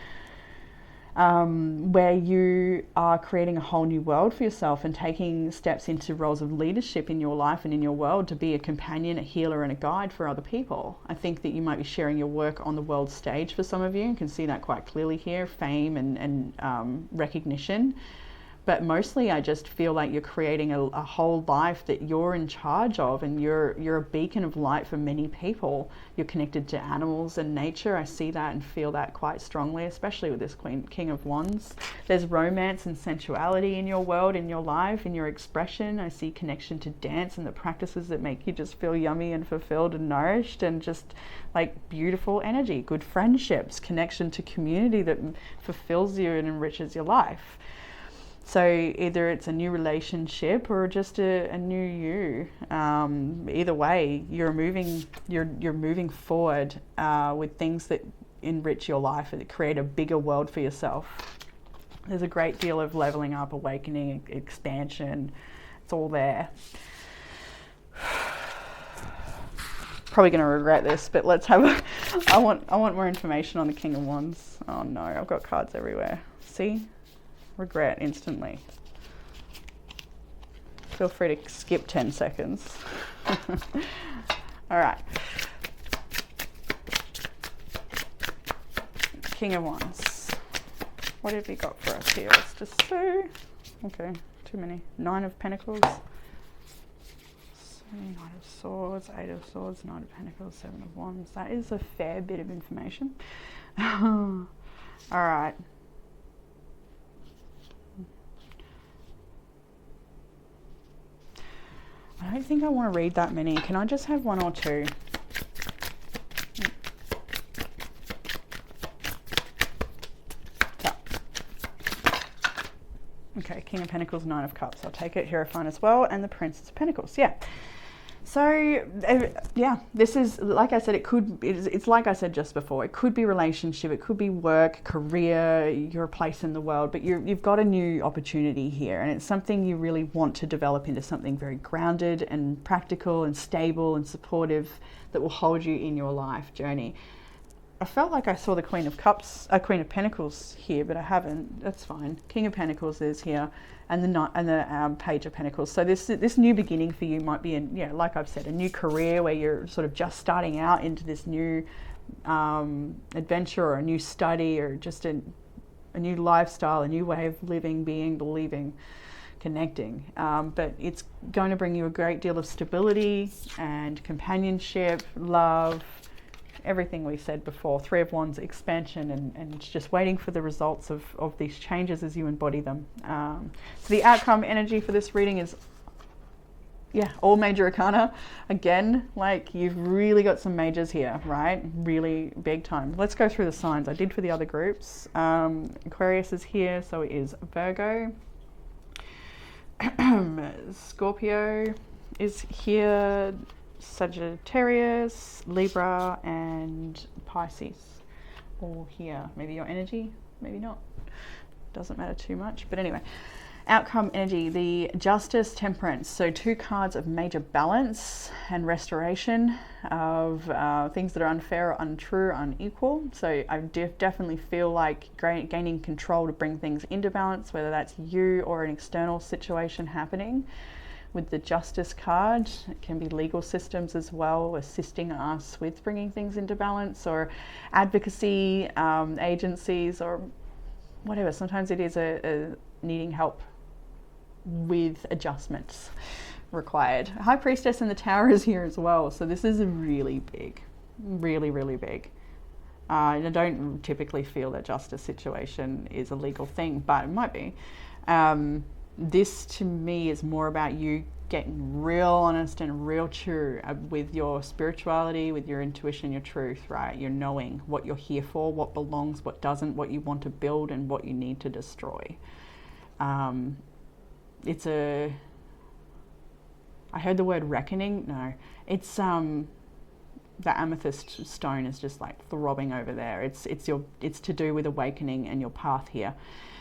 Where you are creating a whole new world for yourself and taking steps into roles of leadership in your life and in your world to be a companion, a healer, and a guide for other people. I think that you might be sharing your work on the world stage for some of you. You can see that quite clearly here, fame and recognition. but mostly I just feel like you're creating a whole life that you're in charge of, and you're a beacon of light for many people. You're connected to animals and nature. I see that and feel that quite strongly, especially with this King of Wands. There's romance and sensuality in your world, in your life, in your expression. I see connection to dance and the practices that make you just feel yummy and fulfilled and nourished, and just like beautiful energy, good friendships, connection to community that fulfills you and enriches your life. So either it's a new relationship or just a new you. Either way, you're moving forward with things that enrich your life and that create a bigger world for yourself. There's a great deal of leveling up, awakening, expansion. It's all there. Probably going to regret this, but let's have I want more information on the King of Wands. Oh no, I've got cards everywhere. See? Regret instantly. Feel free to skip 10 seconds. All right. King of Wands. What have you got for us here? It's just two. Okay, too many. 9 of Pentacles. Knight of Swords, 8 of Swords, 9 of Pentacles, 7 of Wands. That is a fair bit of information. All right. I don't think I want to read that many. Can I just have 1 or 2? Okay, King of Pentacles, 9 of Cups. I'll take it. Hierophant as well, and the Princess of Pentacles. Yeah. So, yeah, this is, like I said, it's like I said just before, it could be relationship, it could be work, career, your place in the world, but you've got a new opportunity here, and it's something you really want to develop into something very grounded and practical and stable and supportive that will hold you in your life journey. I felt like I saw the Queen of Pentacles here, but I haven't. That's fine. King of Pentacles is here, and the Page of Pentacles. So this new beginning for you might be, like I've said, a new career where you're sort of just starting out into this new adventure, or a new study, or just a new lifestyle, a new way of living, being, believing, connecting. But it's going to bring you a great deal of stability and companionship, love. Everything we said before. 3 of Wands, expansion, and just waiting for the results of these changes as you embody them. So the outcome energy for this reading is, all major arcana. Again, like, you've really got some majors here, right? Really big time. Let's go through the signs. I did for the other groups. Aquarius is here, so it is Virgo. Scorpio is here. Sagittarius, Libra, and Pisces all here. Maybe your energy, maybe not. Doesn't matter too much. But anyway, outcome energy, the Justice, Temperance. So 2 cards of major balance and restoration of things that are unfair, or untrue, unequal. So I definitely feel like gaining control to bring things into balance, whether that's you or an external situation happening. With the Justice card, it can be legal systems as well, assisting us with bringing things into balance, or advocacy agencies, or whatever. Sometimes it is a needing help with adjustments required. High Priestess and the Tower is here as well, so this is really big, really, really big. I don't typically feel that justice situation is a legal thing, but it might be. This to me is more about you getting real honest and real true with your spirituality, with your intuition, your truth, right? You're knowing what you're here for, what belongs, what doesn't, what you want to build, and what you need to destroy. I heard the word reckoning. No, it's the amethyst stone is just like throbbing over there. It's to do with awakening and your path here.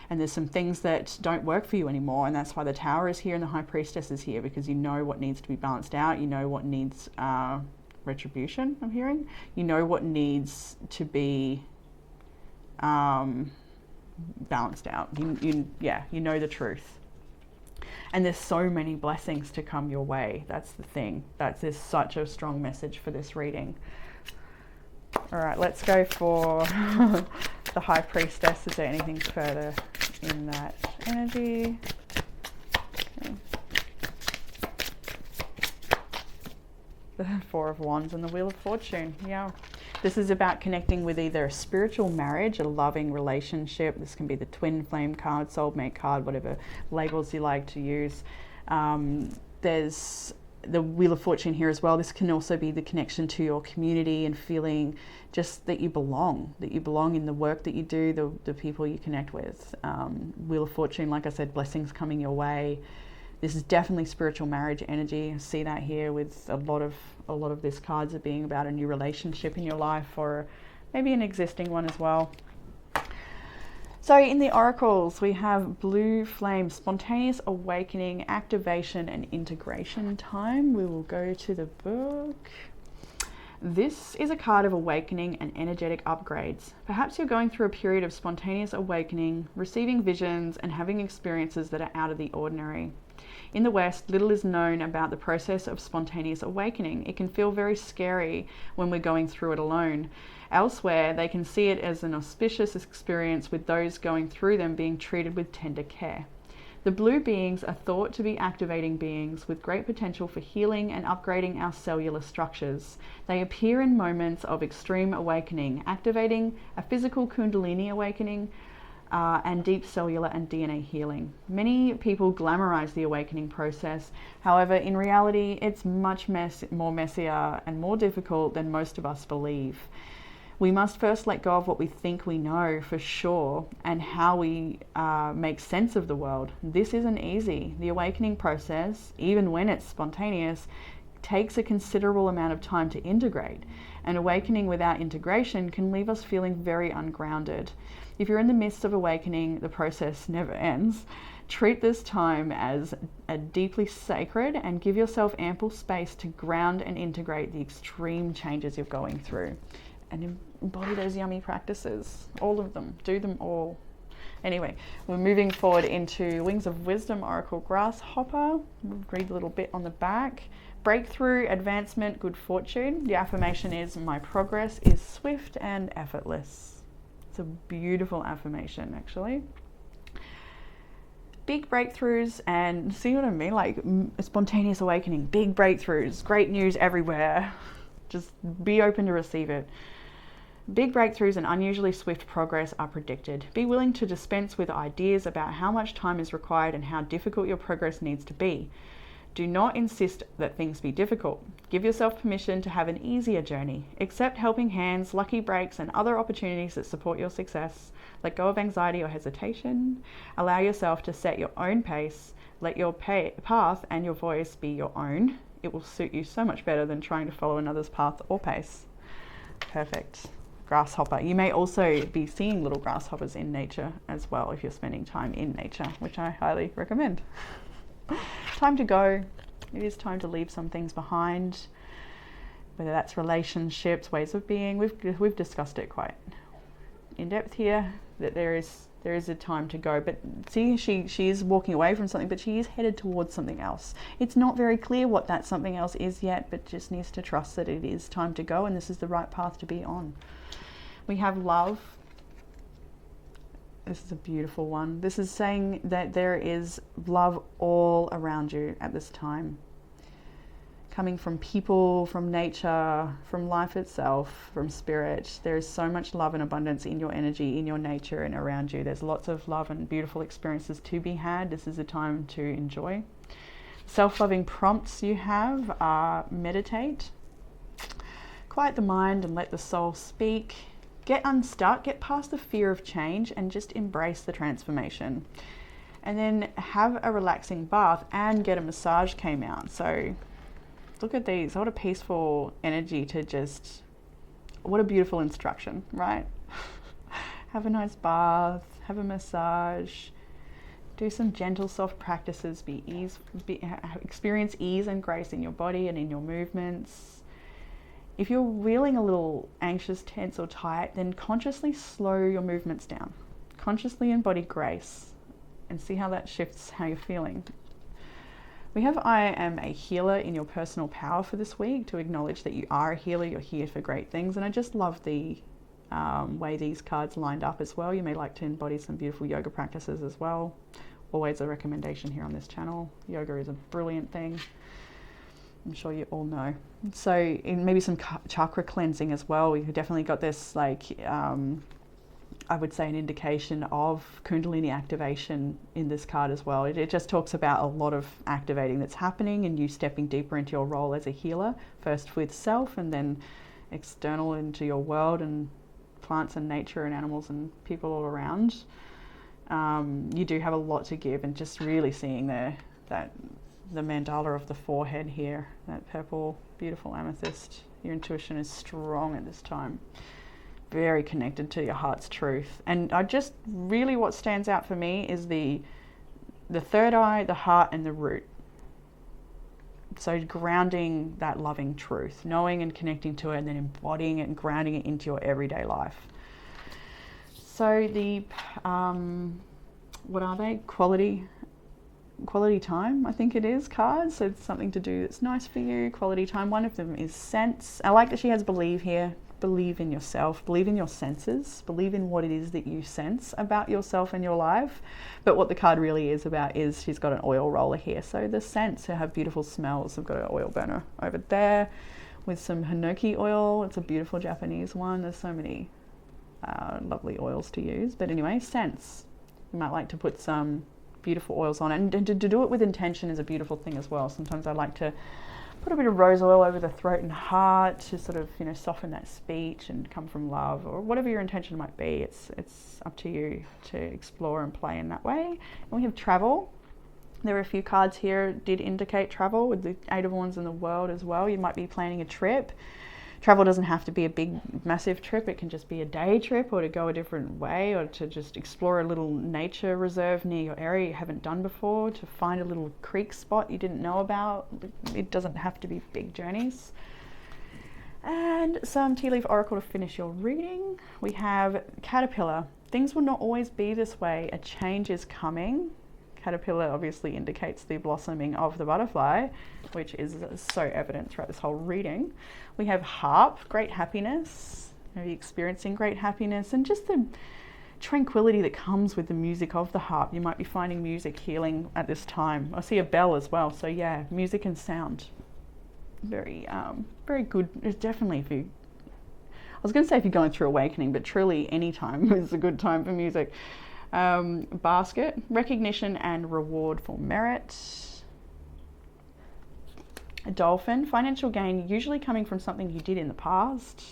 And there's some things that don't work for you anymore, and that's why the Tower is here and the High Priestess is here, because you know what needs to be balanced out. You know what needs retribution, I'm hearing. You know what needs to be balanced out. You know the truth. And there's so many blessings to come your way. That's the thing. There's such a strong message for this reading. All right, let's go for the High Priestess. Is there anything further in that energy? The Four of Wands and the Wheel of Fortune. Yeah. This is about connecting with either a spiritual marriage, a loving relationship. This can be the twin flame card, soulmate card, whatever labels you like to use. There's the Wheel of Fortune here as well. This can also be the connection to your community and feeling just that you belong in the work that you do, the people you connect with. Wheel of Fortune, like I said, blessings coming your way. This is definitely spiritual marriage energy. I see that here with a lot of this cards are being about a new relationship in your life, or maybe an existing one as well. So in the oracles, we have blue flame, spontaneous awakening, activation, and integration time. We will go to the book. This is a card of awakening and energetic upgrades. Perhaps you're going through a period of spontaneous awakening, receiving visions, and having experiences that are out of the ordinary. In the West, little is known about the process of spontaneous awakening. It can feel very scary when we're going through it alone. Elsewhere, they can see it as an auspicious experience, with those going through them being treated with tender care. The blue beings are thought to be activating beings with great potential for healing and upgrading our cellular structures. They appear in moments of extreme awakening, activating a physical kundalini awakening, and deep cellular and DNA healing. Many people glamorize the awakening process. However, in reality, it's much more messier and more difficult than most of us believe. We must first let go of what we think we know for sure and how we make sense of the world. This isn't easy. The awakening process, even when it's spontaneous, takes a considerable amount of time to integrate. And awakening without integration can leave us feeling very ungrounded. If you're in the midst of awakening, the process never ends. Treat this time as a deeply sacred and give yourself ample space to ground and integrate the extreme changes you're going through. And embody those yummy practices. All of them. Do them all. Anyway, we're moving forward into Wings of Wisdom, Oracle Grasshopper. We'll read a little bit on the back. Breakthrough, advancement, good fortune. The affirmation is, my progress is swift and effortless. It's a beautiful affirmation, actually. Big breakthroughs, and see what I mean? Like spontaneous awakening, big breakthroughs, great news everywhere. Just be open to receive it. Big breakthroughs and unusually swift progress are predicted. Be willing to dispense with ideas about how much time is required and how difficult your progress needs to be. Do not insist that things be difficult. Give yourself permission to have an easier journey. Accept helping hands, lucky breaks, and other opportunities that support your success. Let go of anxiety or hesitation. Allow yourself to set your own pace. Let your path and your voice be your own. It will suit you so much better than trying to follow another's path or pace. Perfect. Grasshopper. You may also be seeing little grasshoppers in nature as well if you're spending time in nature, which I highly recommend. Time to go. It is time to leave some things behind, whether that's relationships, ways of being. We've discussed it quite in depth here, that there is a time to go. But see, she is walking away from something, but she is headed towards something else. It's not very clear what that something else is yet, but just needs to trust that it is time to go and this is the right path to be on. We have love. This is a beautiful one. This is saying that there is love all around you at this time. Coming from people, from nature, from life itself, from spirit. There is so much love and abundance in your energy, in your nature and around you. There's lots of love and beautiful experiences to be had. This is a time to enjoy. Self-loving prompts you have are meditate, quiet the mind and let the soul speak. Get unstuck, get past the fear of change and just embrace the transformation. And then have a relaxing bath and get a massage came out. So look at these, what a peaceful energy to just, what a beautiful instruction, right? Have a nice bath, have a massage, do some gentle, soft practices, experience ease and grace in your body and in your movements. If you're feeling a little anxious, tense or tight, then consciously slow your movements down. Consciously embody grace and see how that shifts how you're feeling. We have I am a healer in your personal power for this week, to acknowledge that you are a healer, you're here for great things. And I just love the way these cards lined up as well. You may like to embody some beautiful yoga practices as well. Always a recommendation here on this channel. Yoga is a brilliant thing. I'm sure you all know. So in maybe some chakra cleansing as well. We've definitely got this like, I would say an indication of Kundalini activation in this card as well. It just talks about a lot of activating that's happening and you stepping deeper into your role as a healer, first with self and then external into your world and plants and nature and animals and people all around. You do have a lot to give, and just really seeing the mandala of the forehead here, that purple, beautiful amethyst. Your intuition is strong at this time. Very connected to your heart's truth. And I just really, what stands out for me is the third eye, the heart, and the root. So grounding that loving truth, knowing and connecting to it, and then embodying it and grounding it into your everyday life. So the, what are they? Quality time, I think it is, cards. So it's something to do that's nice for you, quality time. One of them is sense. I like that she has believe here. Believe in yourself, believe in your senses, believe in what it is that you sense about yourself and your life. But what the card really is about is she's got an oil roller here. So the scents have beautiful smells. I've got an oil burner over there with some hinoki oil. It's a beautiful Japanese one. There's so many lovely oils to use. But anyway, scents. You might like to put some beautiful oils on it. And to do it with intention is a beautiful thing as well. Sometimes I like to put a bit of rose oil over the throat and heart to sort of, soften that speech and come from love, or whatever your intention might be. It's up to you to explore and play in that way. And we have travel. There are a few cards here did indicate travel, with the Eight of Wands in the World as well. You might be planning a trip. Travel doesn't have to be a big, massive trip. It can just be a day trip, or to go a different way, or to just explore a little nature reserve near your area you haven't done before, to find a little creek spot you didn't know about. It doesn't have to be big journeys. And some tea leaf oracle to finish your reading. We have caterpillar. Things will not always be this way. A change is coming. Caterpillar obviously indicates the blossoming of the butterfly, which is so evident throughout this whole reading. We have harp, great happiness. Maybe experiencing great happiness, and just the tranquility that comes with the music of the harp. You might be finding music healing at this time. I see a bell as well, so yeah, music and sound. Very good. It's definitely, I was going to say if you're going through awakening, but truly any time is a good time for music. Basket, recognition and reward for merit. A dolphin, financial gain, usually coming from something you did in the past.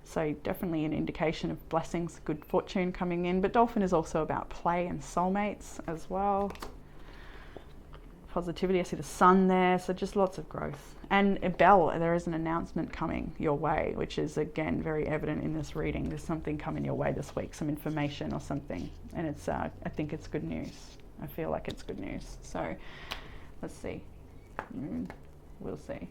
So definitely an indication of blessings, good fortune coming in. But dolphin is also about play and soulmates as well. Positivity, I see the sun there, so just lots of growth. And a bell, there is an announcement coming your way, which is again very evident in this reading. There's something coming your way this week, some information or something, and it's I think it's good news. I feel like it's good news. So let's see. We'll see.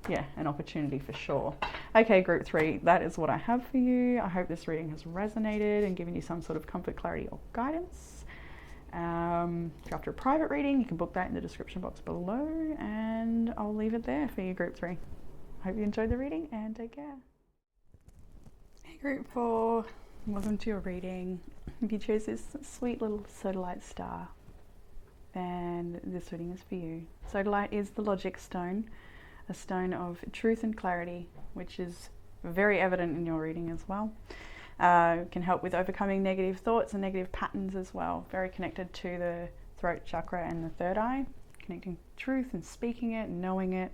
Yeah, an opportunity for sure. Okay, group 3, that is what I have for you. I hope this reading has resonated and given you some sort of comfort, clarity or guidance. If you're after a private reading, you can book that in the description box below, and I'll leave it there for you, group 3. Hope you enjoyed the reading, and take care. Hey, group 4, welcome to your reading. If you chose this sweet little sodalite star, then this reading is for you. Sodalite is the logic stone, a stone of truth and clarity, which is very evident in your reading as well. Can help with overcoming negative thoughts and negative patterns as well. Very connected to the throat chakra and the third eye, connecting truth and speaking it, knowing it,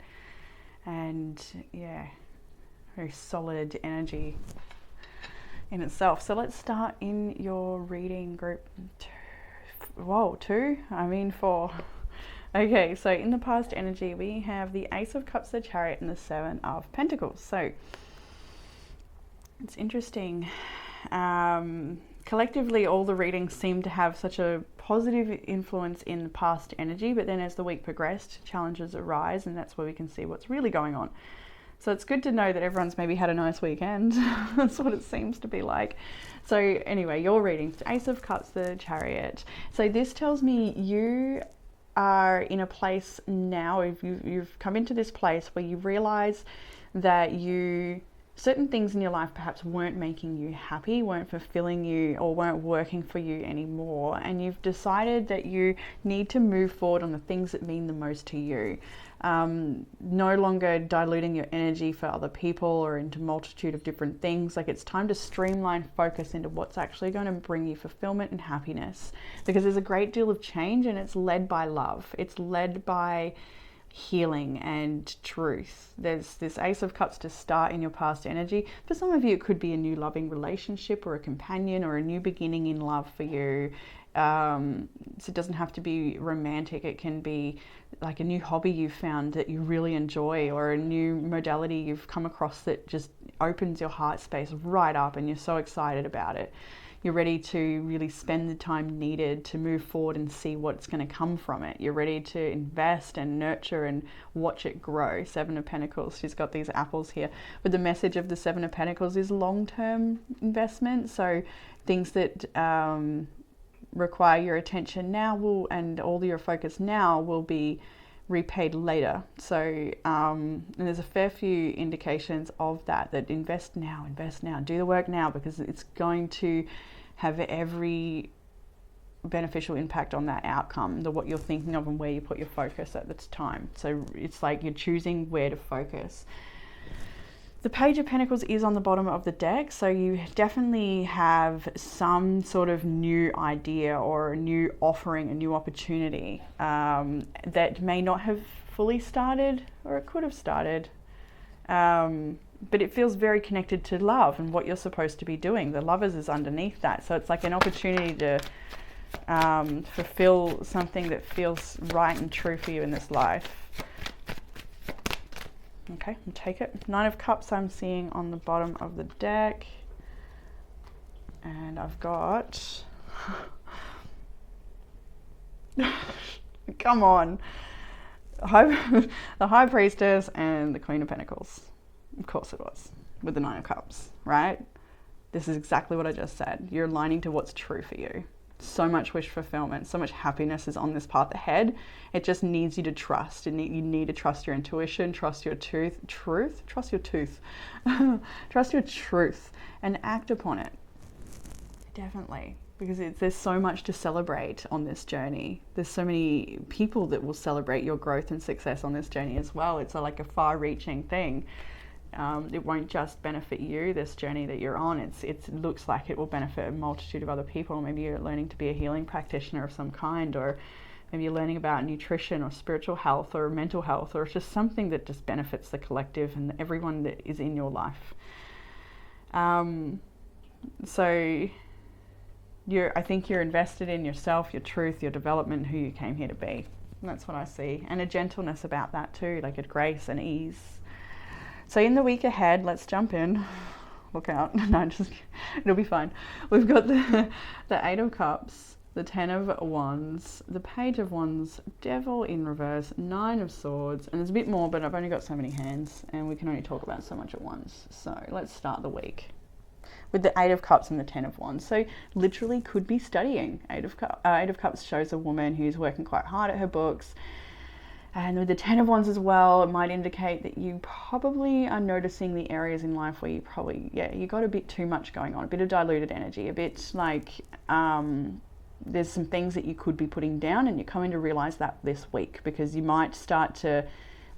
and yeah, very solid energy in itself. So let's start in your reading, group 4. Okay, so in the past energy, we have the Ace of Cups, the Chariot, and the Seven of Pentacles. So it's interesting. Collectively, all the readings seem to have such a positive influence in the past energy, but then as the week progressed, challenges arise, and that's where we can see what's really going on. So it's good to know that everyone's maybe had a nice weekend. That's what it seems to be like. So anyway, your readings, Ace of Cups, the Chariot. So this tells me you are in a place now, if you've come into this place where you realize that you certain things in your life perhaps weren't making you happy, weren't fulfilling you, or weren't working for you anymore, and you've decided that you need to move forward on the things that mean the most to you. No longer diluting your energy for other people or into a multitude of different things. Like, it's time to streamline focus into what's actually going to bring you fulfillment and happiness, because there's a great deal of change, and it's led by love. It's led by healing and truth. There's this Ace of Cups to start in your past energy. For some of you, it could be a new loving relationship or a companion or a new beginning in love for you. So it doesn't have to be romantic. It can be like a new hobby you've found that you really enjoy, or a new modality you've come across that just opens your heart space right up and you're so excited about it. You're ready to really spend the time needed to move forward and see what's going to come from it. You're ready to invest and nurture and watch it grow. Seven of Pentacles. She's got these apples here. But the message of the Seven of Pentacles is long-term investment. So things that require your attention now and all your focus now will be repaid later. So and there's a fair few indications of that invest now, do the work now, because it's going to have every beneficial impact on that outcome, what you're thinking of and where you put your focus at the time. So it's like you're choosing where to focus. The Page of Pentacles is on the bottom of the deck, so you definitely have some sort of new idea or a new offering, a new opportunity that may not have fully started, or it could have started. But it feels very connected to love and what you're supposed to be doing. The Lovers is underneath that. So it's like an opportunity to fulfill something that feels right and true for you in this life. Okay, I'll take it. Nine of Cups I'm seeing on the bottom of the deck. And I've got... Come on. The High Priestess and the Queen of Pentacles. Of course it was. With the Nine of Cups, right? This is exactly what I just said. You're aligning to what's true for you. So much wish fulfillment, so much happiness is on this path ahead. It just needs you to trust. You need to trust your intuition, trust your truth, trust your tooth, trust your truth, and act upon it. Definitely, because there's so much to celebrate on this journey. There's so many people that will celebrate your growth and success on this journey as well. It's like a far-reaching thing. It won't just benefit you, this journey that you're on. It looks like it will benefit a multitude of other people. Maybe you're learning to be a healing practitioner of some kind, or maybe you're learning about nutrition or spiritual health or mental health, or it's just something that just benefits the collective and everyone that is in your life. So I think you're invested in yourself, your truth, your development, who you came here to be. And that's what I see. And a gentleness about that too, like a grace and ease. So in the week ahead, let's jump in. Look out. No, it'll be fine. We've got the Eight of Cups, the Ten of Wands, the Page of Wands, Devil in reverse, Nine of Swords, and there's a bit more, but I've only got so many hands and we can only talk about so much at once. So let's start the week with the Eight of Cups and the Ten of Wands. So literally could be studying. Eight of Cups shows a woman who's working quite hard at her books. And with the Ten of Wands as well, it might indicate that you probably are noticing the areas in life where you got a bit too much going on, a bit of diluted energy, a bit like there's some things that you could be putting down, and you're coming to realize that this week, because you might start to,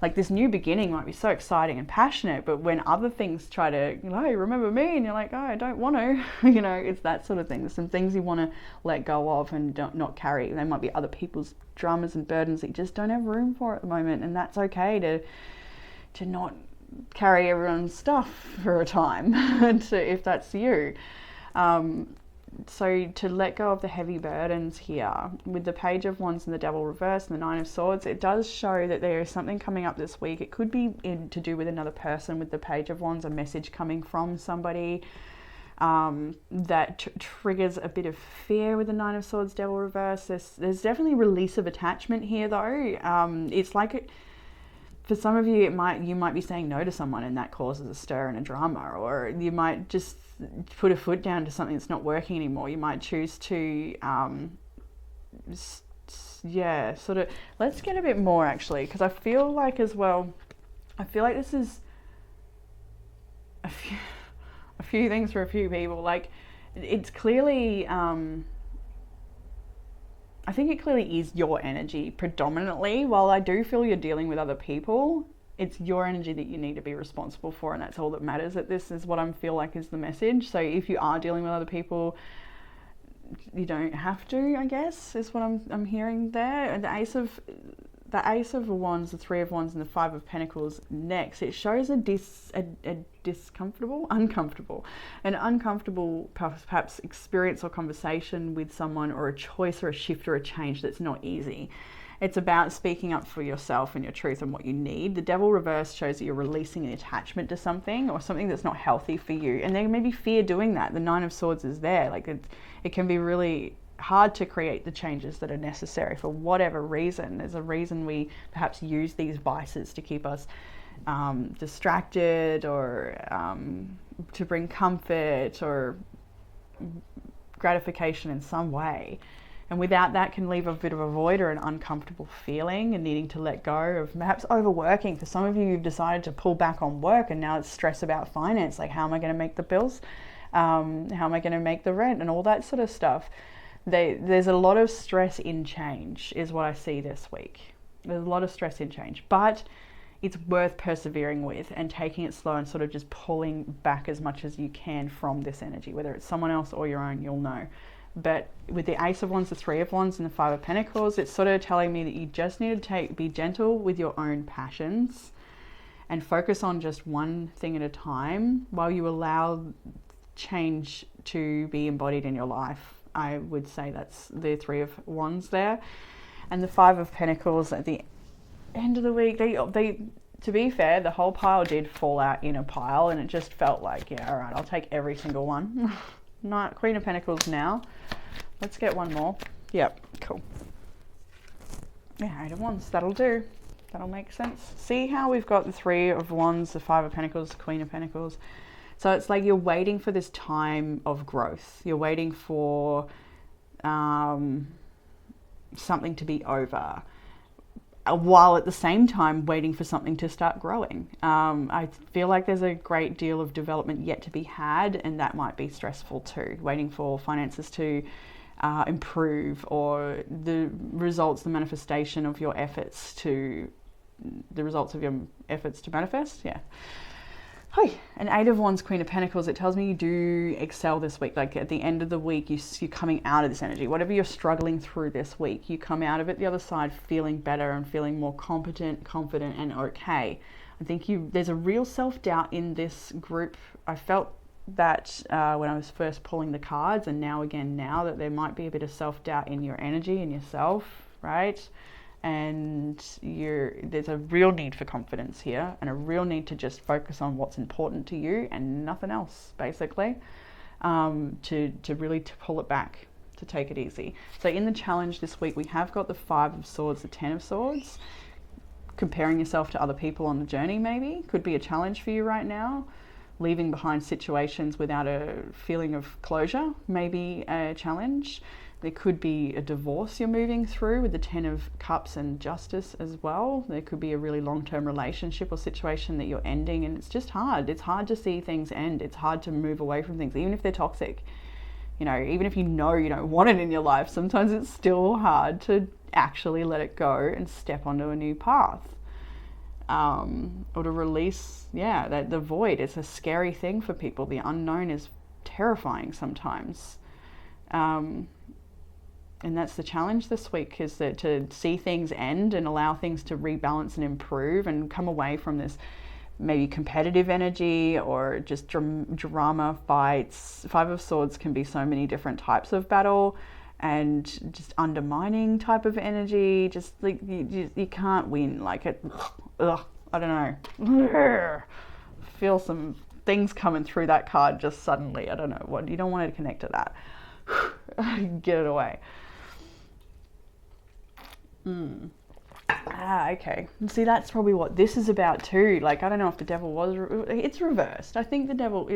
like, this new beginning might be so exciting and passionate, but when other things try to, hey, remember me, and you're like, oh, I don't want to, it's that sort of thing. There's some things you want to let go of and not carry. They might be other people's dramas and burdens that you just don't have room for at the moment, and that's okay to not carry everyone's stuff for a time, if that's you. So to let go of the heavy burdens here, with the Page of Wands and the Devil reverse and the Nine of Swords, it does show that there is something coming up this week. It could be to do with another person. With the Page of Wands, a message coming from somebody that triggers a bit of fear with the Nine of Swords, Devil reverse. There's definitely release of attachment here though. It's like for some of you, you might be saying no to someone, and that causes a stir and a drama, or you might just put a foot down to something that's not working anymore. You might choose to, sort of, let's get a bit more actually, because I feel like as well, this is, few things for a few people. Like, it's clearly, I think it clearly is your energy predominantly. While I do feel you're dealing with other people, it's your energy that you need to be responsible for, and that's all that matters. That this is what I feel like is the message. So if you are dealing with other people, you don't have to, I guess, is what I'm hearing there. And the Ace of Wands, the Three of Wands, and the Five of Pentacles next. It shows an uncomfortable perhaps experience or conversation with someone, or a choice or a shift or a change that's not easy. It's about speaking up for yourself and your truth and what you need. The Devil reverse shows that you're releasing an attachment to something, or something that's not healthy for you. And there may be fear doing that. The Nine of Swords is there. Like, it can be really hard to create the changes that are necessary for whatever reason. There's a reason we perhaps use these vices to keep us distracted, or to bring comfort or gratification in some way. And without that can leave a bit of a void or an uncomfortable feeling, and needing to let go of perhaps overworking. For some of you, you've decided to pull back on work, and now it's stress about finance. Like, how am I going to make the bills? How am I going to make the rent and all that sort of stuff? There's a lot of stress in change is what I see this week. There's a lot of stress in change, but it's worth persevering with and taking it slow and sort of just pulling back as much as you can from this energy, whether it's someone else or your own, you'll know. But with the Ace of Wands, the Three of Wands, and the Five of Pentacles, it's sort of telling me that you just need to be gentle with your own passions and focus on just one thing at a time while you allow change to be embodied in your life. I would say that's the Three of Wands there. And the Five of Pentacles at the end of the week, they to be fair, the whole pile did fall out in a pile, and it just felt like, yeah, all right, I'll take every single one. Not Queen of Pentacles now. Let's get one more. Yep, cool. Yeah, Eight of Wands, that'll do. That'll make sense. See how we've got the Three of Wands, the Five of Pentacles, the Queen of Pentacles. So it's like you're waiting for this time of growth. You're waiting for something to be over, while at the same time waiting for something to start growing. I feel like there's a great deal of development yet to be had, and that might be stressful too. Waiting for finances to improve, or the results, the manifestation of your efforts to, the results of your efforts to manifest. Yeah. Hi, an Eight of Wands, Queen of Pentacles. It tells me you do excel this week. Like, at the end of the week, you're coming out of this energy. Whatever you're struggling through this week, you come out of it the other side feeling better and feeling more competent, confident, and okay. I think there's a real self-doubt in this group. I felt that when I was first pulling the cards, and now that there might be a bit of self-doubt in your energy and yourself, right? And there's a real need for confidence here, and a real need to just focus on what's important to you and nothing else, basically, to really pull it back, to take it easy. So in the challenge this week, we have got the Five of Swords, the Ten of Swords. Comparing yourself to other people on the journey maybe could be a challenge for you right now. Leaving behind situations without a feeling of closure may be a challenge. There could be a divorce you're moving through with the Ten of Cups and Justice as well. There could be a really long-term relationship or situation that you're ending, and it's just hard. It's hard to see things end. It's hard to move away from things, even if they're toxic. You know, even if you know you don't want it in your life, sometimes it's still hard to actually let it go and step onto a new path. Or to release, the void. It's a scary thing for people. The unknown is terrifying sometimes. And that's the challenge this week, is that to see things end and allow things to rebalance and improve, and come away from this maybe competitive energy or just drama fights. Five of Swords can be so many different types of battle, and just undermining type of energy. Just like you can't win. Like it, I don't know. Feel some things coming through that card just suddenly. I don't know what, you don't want to connect to that. Get it away. Okay. See, that's probably what this is about too. Like, I don't know if the devil was, it's reversed. I think the devil,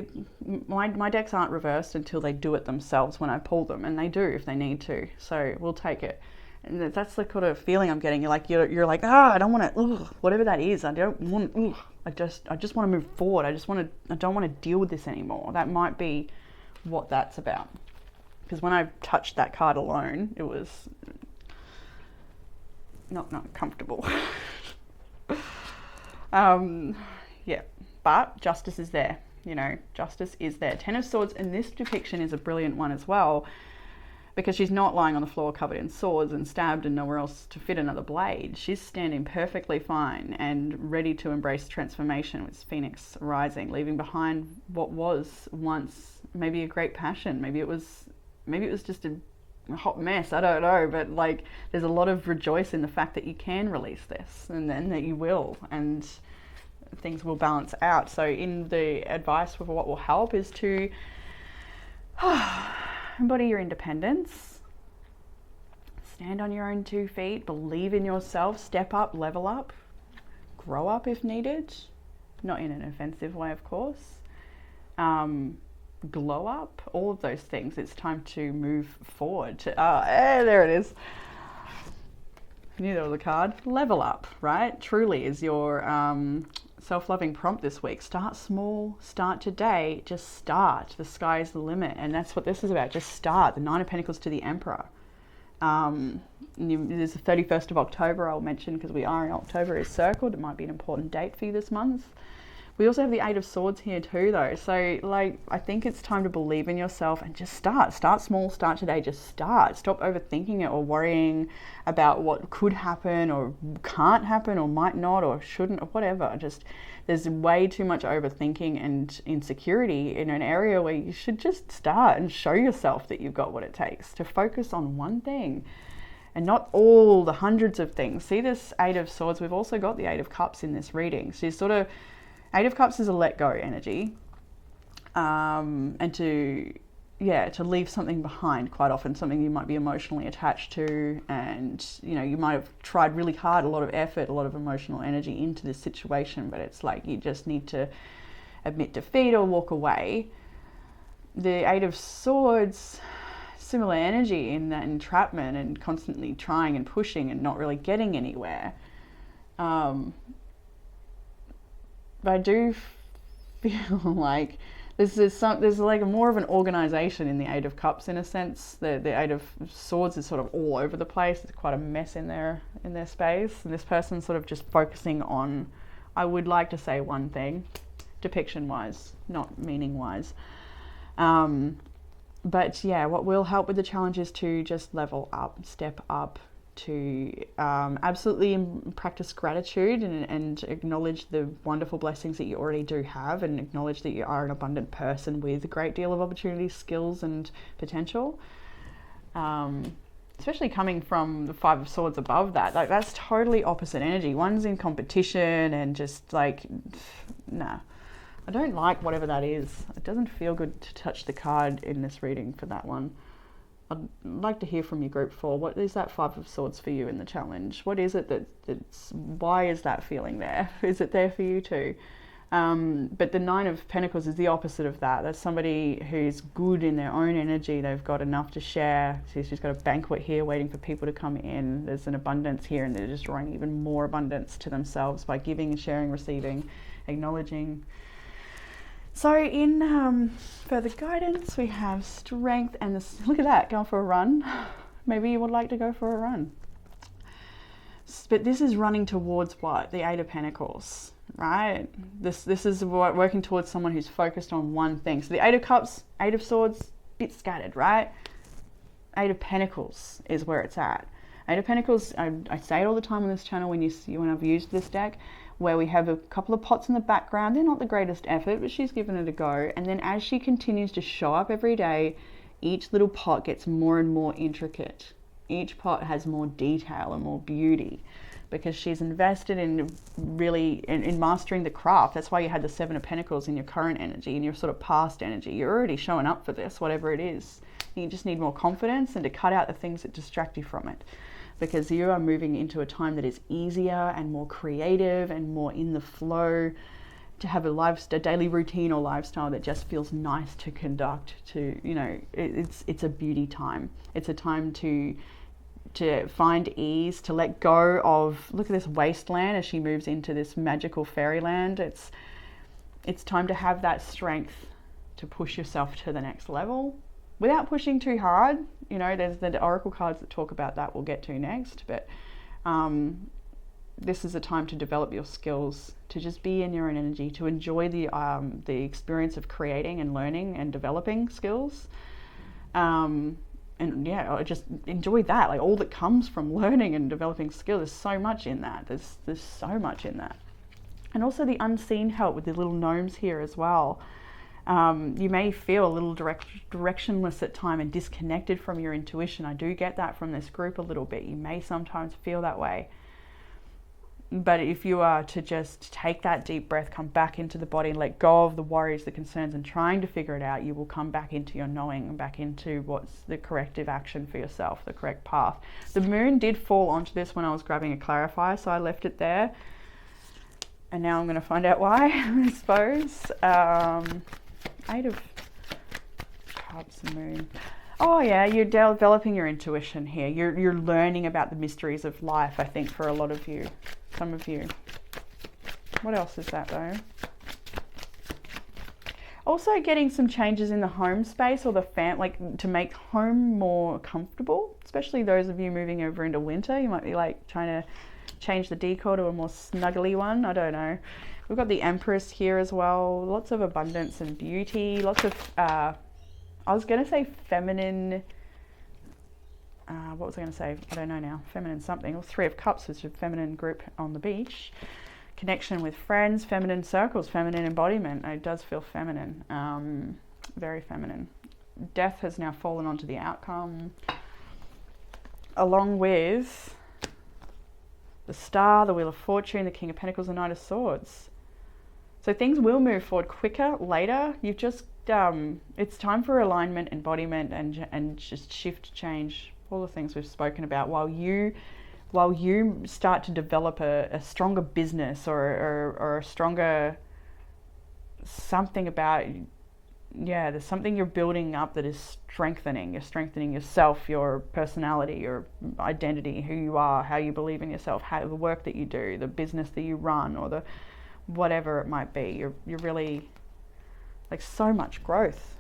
my decks aren't reversed until they do it themselves when I pull them, and they do if they need to. So we'll take it And that's the kind of feeling I'm getting. You're like, I don't want to, whatever that is. I don't want, I just want to move forward. I don't want to deal with this anymore. That might be what that's about. Because when I touched that card alone, it was not comfortable. Yeah, but justice is there. Justice is there. Ten of Swords in this depiction is a brilliant one as well, because she's not lying on the floor covered in swords and stabbed and nowhere else to fit another blade. She's standing perfectly fine and ready to embrace transformation with Phoenix rising, leaving behind what was once maybe a great passion. Maybe it was just a hot mess. I don't know, but like, there's a lot of rejoice in the fact that you can release this, and then that you will, and things will balance out. So in the advice for what will help is to embody your independence, stand on your own 2 feet, believe in yourself, step up, level up, grow up if needed, not in an offensive way, of course, glow up, all of those things. It's time to move forward. There it is. I knew there was a card. Level up, right? Truly is your self-loving prompt this week. Start small, start today, just start. The sky is the limit, and that's what this is about. Just start. The Nine of Pentacles to the Emperor. There's the 31st of October I'll mention, because we are in October is circled. It might be an important date for you this month. We also have the Eight of Swords here too, though. So like, I think it's time to believe in yourself and just start. Start small, start today, just start. Stop overthinking it or worrying about what could happen or can't happen or might not or shouldn't or whatever. Just, there's way too much overthinking and insecurity in an area where you should just start and show yourself that you've got what it takes to focus on one thing and not all the hundreds of things. See this Eight of Swords? We've also got the Eight of Cups in this reading. So you sort of, Eight of Cups is a let go energy, and to leave something behind, quite often something you might be emotionally attached to, and you might have tried really hard, a lot of effort, a lot of emotional energy into this situation, but it's like you just need to admit defeat or walk away. The Eight of Swords, similar energy in that entrapment and constantly trying and pushing and not really getting anywhere. But I do feel like there's like more of an organization in the Eight of Cups in a sense. The Eight of Swords is sort of all over the place. It's quite a mess in their space. And this person's sort of just focusing on, I would like to say one thing, depiction wise, not meaning wise. But yeah, what will help with the challenge is to just level up, step up, to absolutely practice gratitude and acknowledge the wonderful blessings that you already do have, and acknowledge that you are an abundant person with a great deal of opportunities, skills and potential, especially coming from the Five of Swords above that. Like, that's totally opposite energy. One's in competition and just like, nah, I don't like whatever that is. It doesn't feel good to touch the card in this reading for that one. I'd like to hear from you, Group 4. What is that Five of Swords for you in the challenge? What is it why is that feeling there? Is it there for you too? But the Nine of Pentacles is the opposite of that. That's somebody who's good in their own energy. They've got enough to share. So she's got a banquet here waiting for people to come in. There's an abundance here, and they're just drawing even more abundance to themselves by giving and sharing, receiving, acknowledging. So in further guidance, we have strength and this. Look at that, going for a run. Maybe you would like to go for a run. But this is running towards what? The Eight of Pentacles, right? This is working towards someone who's focused on one thing. So the Eight of Cups, Eight of Swords, bit scattered, right? Eight of Pentacles is where it's at. Eight of Pentacles, I say it all the time on this channel when I've used this deck, where we have a couple of pots in the background. They're not the greatest effort, but she's given it a go. And then as she continues to show up every day, each little pot gets more and more intricate. Each pot has more detail and more beauty, because she's invested in really in mastering the craft. That's why you had the Seven of Pentacles in your current energy, in your sort of past energy. You're already showing up for this, whatever it is. You just need more confidence and to cut out the things that distract you from it, because you are moving into a time that is easier and more creative and more in the flow, to have a daily routine or lifestyle that just feels nice to conduct. It's a beauty time. It's a time to to find ease, to let go of, look at this wasteland as she moves into this magical fairyland. It's time to have that strength to push yourself to the next level without pushing too hard. You know, there's the oracle cards that talk about that we'll get to next, but this is a time to develop your skills, to just be in your own energy, to enjoy the experience of creating and learning and developing skills. And yeah, just enjoy that, like all that comes from learning and developing skills. There's so much in that. There's so much in that. And also the unseen help with the little gnomes here as well. You may feel a little directionless at time and disconnected from your intuition. I do get that from this group a little bit. You may sometimes feel that way. But if you are to just take that deep breath, come back into the body and let go of the worries, the concerns, and trying to figure it out, you will come back into your knowing and back into what's the corrective action for yourself, the correct path. The moon did fall onto this when I was grabbing a clarifier, so I left it there. And now I'm going to find out why, I suppose. 8 of Cups, moon. Oh yeah, you're developing your intuition here. You're learning about the mysteries of life, I think, for a lot of you. Some of you. What else is that though? Also getting some changes in the home space or the like to make home more comfortable, especially those of you moving over into winter. You might be like trying to change the decor to a more snuggly one. I don't know. We've got the Empress here as well. Lots of abundance and beauty. Lots of, I was going to say feminine. What was I going to say? I don't know now. Feminine something. Or 3 of Cups, which is a feminine group on the beach. Connection with friends, feminine circles, feminine embodiment. It does feel feminine. Very feminine. Death has now fallen onto the outcome. Along with the Star, the Wheel of Fortune, the King of Pentacles, the Knight of Swords. So things will move forward quicker later. You've just, it's time for alignment, embodiment, and just shift, change, all the things we've spoken about while you start to develop a stronger business or a stronger something about, yeah, there's something you're building up that is strengthening. You're strengthening yourself, your personality, your identity, who you are, how you believe in yourself, how the work that you do, the business that you run, or the whatever it might be. You're really like so much growth.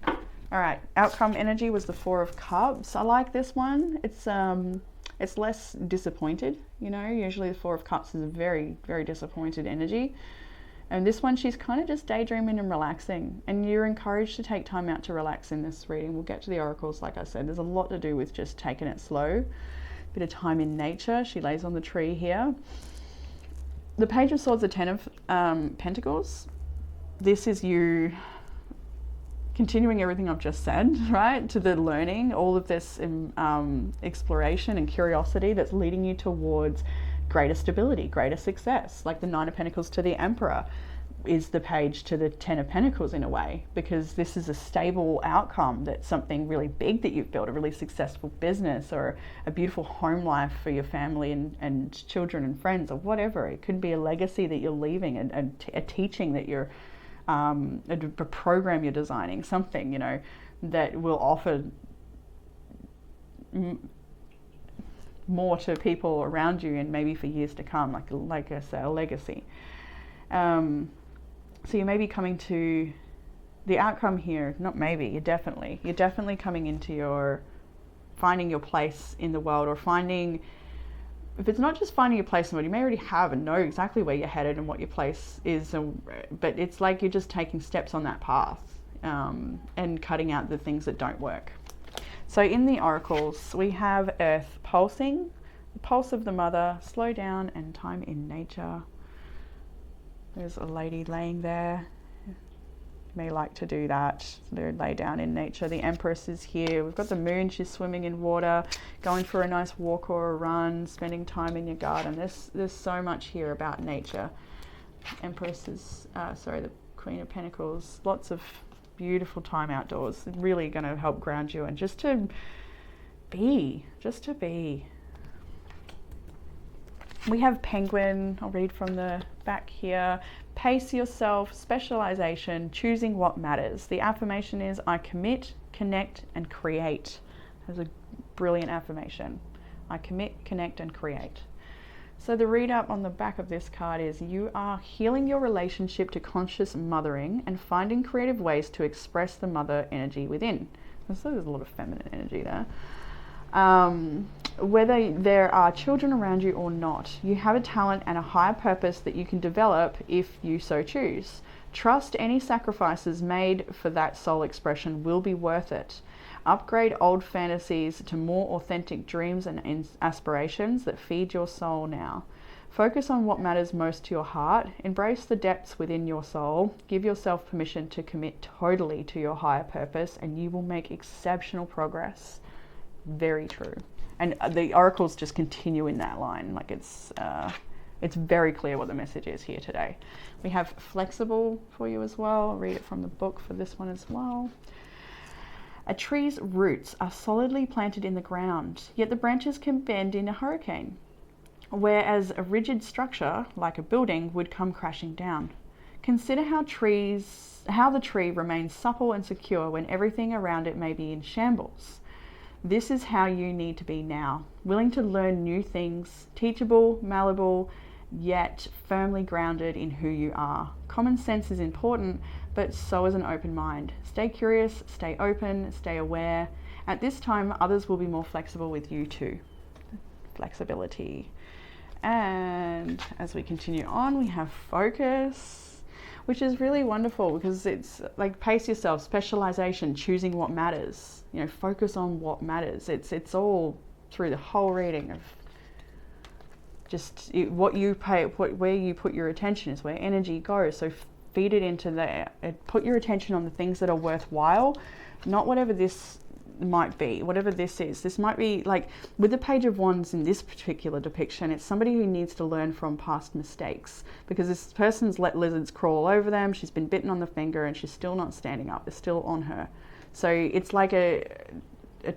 All right, outcome energy was the 4 of Cups. I like this one. It's less disappointed, you know. Usually the 4 of Cups is a very, very disappointed energy. And this one, she's kind of just daydreaming and relaxing. And you're encouraged to take time out to relax in this reading. We'll get to the oracles, like I said. There's a lot to do with just taking it slow. Bit of time in nature. She lays on the tree here. The Page of Swords, the 10 of Pentacles. This is you continuing everything I've just said, right? To the learning, all of this exploration and curiosity that's leading you towards greater stability, greater success. Like the 9 of Pentacles to the Emperor is the page to the 10 of Pentacles in a way, because this is a stable outcome. That's something really big that you've built, a really successful business or a beautiful home life for your family and children and friends or whatever. It could be a legacy that you're leaving and a teaching that you're a program you're designing, something, you know, that will offer more to people around you and maybe for years to come, like I say, a legacy. So you may be coming to the outcome here, not maybe, you're definitely coming into finding your place in the world, or finding, if it's not just finding your place in the world, you may already have and know exactly where you're headed and what your place is, but it's like you're just taking steps on that path and cutting out the things that don't work. So in the oracles, we have Earth pulsing, the pulse of the mother, slow down, and time in nature. There's a lady laying there. You may like to do that. They lay down in nature. The Empress is here. We've got the moon. She's swimming in water, going for a nice walk or a run, spending time in your garden. There's so much here about nature. Empress is, the Queen of Pentacles. Lots of beautiful time outdoors. Really going to help ground you and just to be. We have Penguin. I'll read from the back here. Pace yourself, specialization, choosing what matters. The affirmation is, I commit, connect, and create. That's a brilliant affirmation. I commit, connect, and create. So the read up on the back of this card is you are healing your relationship to conscious mothering and finding creative ways to express the mother energy within. So there's a lot of feminine energy there. Whether there are children around you or not, you have a talent and a higher purpose that you can develop if you so choose. Trust any sacrifices made for that soul expression will be worth it. Upgrade old fantasies to more authentic dreams and aspirations that feed your soul now. Focus on what matters most to your heart. Embrace the depths within your soul. Give yourself permission to commit totally to your higher purpose, and you will make exceptional progress. Very true. And the oracles just continue in that line. Like it's very clear what the message is here today. We have flexible for you as well. I'll read it from the book for this one as well. A tree's roots are solidly planted in the ground, yet the branches can bend in a hurricane, whereas a rigid structure, like a building, would come crashing down. Consider how the tree remains supple and secure when everything around it may be in shambles. This is how you need to be now, willing to learn new things, teachable, malleable, yet firmly grounded in who you are. Common sense is important, but so is an open mind. Stay curious, stay open, stay aware. At this time, others will be more flexible with you too. Flexibility. And as we continue on, we have focus, which is really wonderful because it's like pace yourself, specialization, choosing what matters. You know, focus on what matters. It's all through the whole reading of just what you pay, where you put your attention is where energy goes. So feed it into there. Put your attention on the things that are worthwhile, not whatever this might be, whatever this is. This might be like with the Page of Wands in this particular depiction, it's somebody who needs to learn from past mistakes because this person's let lizards crawl over them. She's been bitten on the finger and she's still not standing up. They're still on her. So it's like a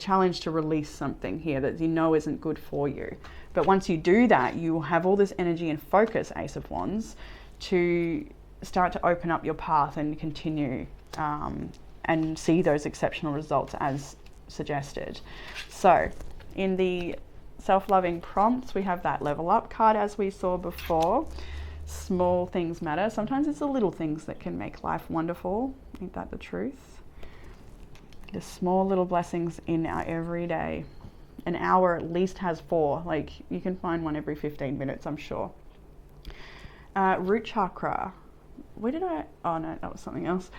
challenge to release something here that you know isn't good for you. But once you do that, you will have all this energy and focus, Ace of Wands, to start to open up your path and continue and see those exceptional results as suggested. So in the self-loving prompts, we have that level up card as we saw before. Small things matter. Sometimes it's the little things that can make life wonderful. Ain't that the truth? The small little blessings in our everyday. An hour at least has 4. Like you can find one every 15 minutes, I'm sure. Root chakra. Where did I? Oh no, that was something else.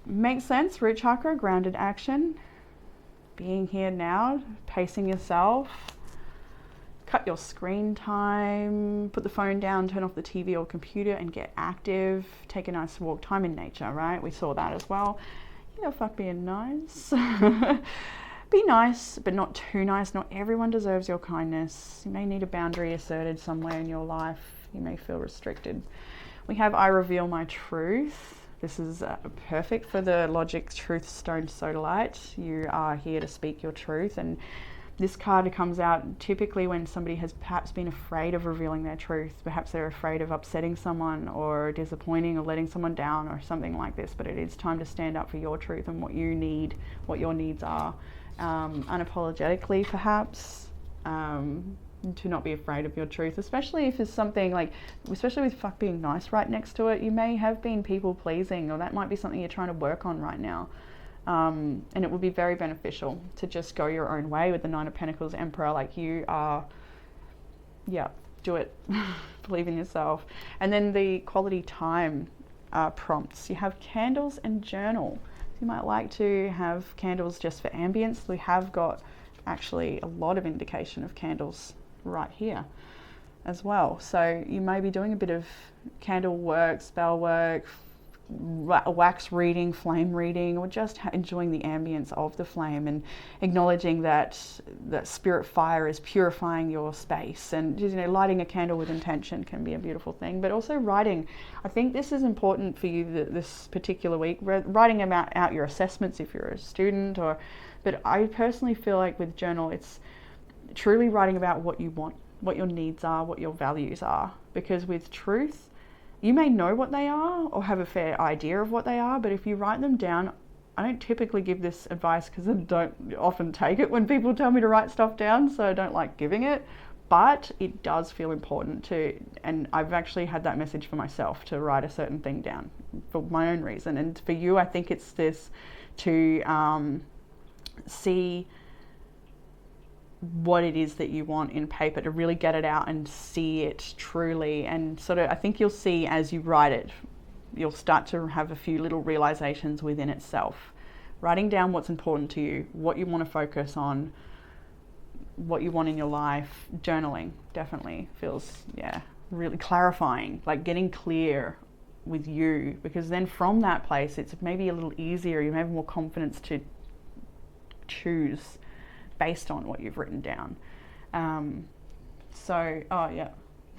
Makes sense. Root chakra, grounded action. Being here now, pacing yourself. Cut your screen time. Put the phone down, turn off the TV or computer and get active. Take a nice walk. Time in nature, right? We saw that as well. You know, fuck being nice. Be nice, but not too nice. Not everyone deserves your kindness. You may need a boundary asserted somewhere in your life. You may feel restricted. We have I reveal my truth. This is perfect for the Logic Truth Stone Sodalite. You are here to speak your truth, and this card comes out typically when somebody has perhaps been afraid of revealing their truth. Perhaps they're afraid of upsetting someone or disappointing or letting someone down or something like this, but it is time to stand up for your truth and what you need, what your needs are. Unapologetically perhaps, to not be afraid of your truth, especially if it's something like, especially with fuck being nice right next to it, you may have been people pleasing, or that might be something you're trying to work on right now. And it would be very beneficial to just go your own way with the Nine of Pentacles Emperor. Like you are, yeah, do it. Believe in yourself. And then the quality time prompts. You have candles and journal. You might like to have candles just for ambience. We have got actually a lot of indication of candles right here as well. So you may be doing a bit of candle work, spell work, wax reading, flame reading, or just enjoying the ambience of the flame and acknowledging that spirit fire is purifying your space. And you know, lighting a candle with intention can be a beautiful thing, but also writing. I think this is important for you this particular week, writing out your assessments if you're a student, but I personally feel like with journal, it's truly writing about what you want, what your needs are, what your values are, because with truth, you may know what they are or have a fair idea of what they are, but if you write them down, I don't typically give this advice because I don't often take it when people tell me to write stuff down, so I don't like giving it. But it does feel important to, and I've actually had that message for myself to write a certain thing down for my own reason. And for you, I think it's this to see what it is that you want in paper, to really get it out and see it truly. And sort of, I think you'll see as you write it, you'll start to have a few little realizations within itself. Writing down what's important to you, what you want to focus on, what you want in your life. Journaling definitely feels, really clarifying, like getting clear with you, because then from that place it's maybe a little easier, you have more confidence to choose based on what you've written down.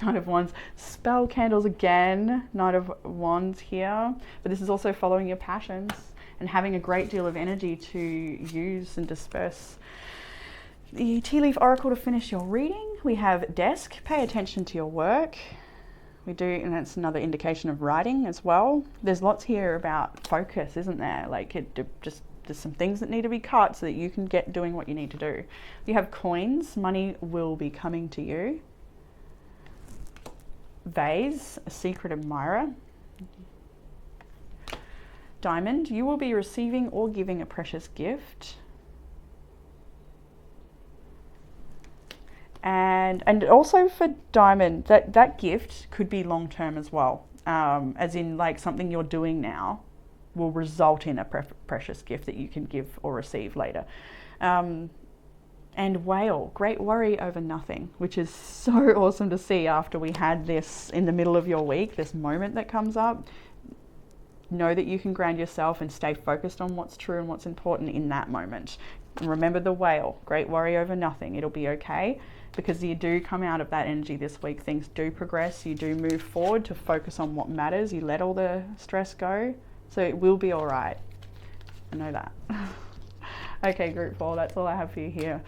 Knight of Wands, spell candles again, Knight of Wands here, but this is also following your passions and having a great deal of energy to use and disperse. The Tea Leaf Oracle to finish your reading, we have desk, pay attention to your work. We do, and that's another indication of writing as well. There's lots here about focus, isn't there? Like there's some things that need to be cut so that you can get doing what you need to do. You have coins, money will be coming to you. Vase, a secret admirer. Diamond, you will be receiving or giving a precious gift. And also for Diamond, that gift could be long term as well, as in like something you're doing now will result in a precious gift that you can give or receive later. And Whale, great worry over nothing, which is so awesome to see after we had this in the middle of your week, this moment that comes up. Know that you can ground yourself and stay focused on what's true and what's important in that moment. And remember the Whale, great worry over nothing. It'll be okay, because you do come out of that energy this week. Things do progress. You do move forward to focus on what matters. You let all the stress go. So it will be all right. I know that. Okay, group 4, that's all I have for you here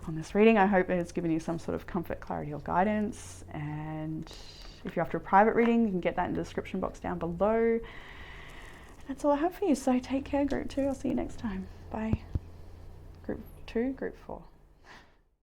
on this reading. I hope it's given you some sort of comfort, clarity, or guidance. And if you're after a private reading, you can get that in the description box down below. That's all I have for you. So take care, group 2. I'll see you next time. Bye. Group 2, group 4.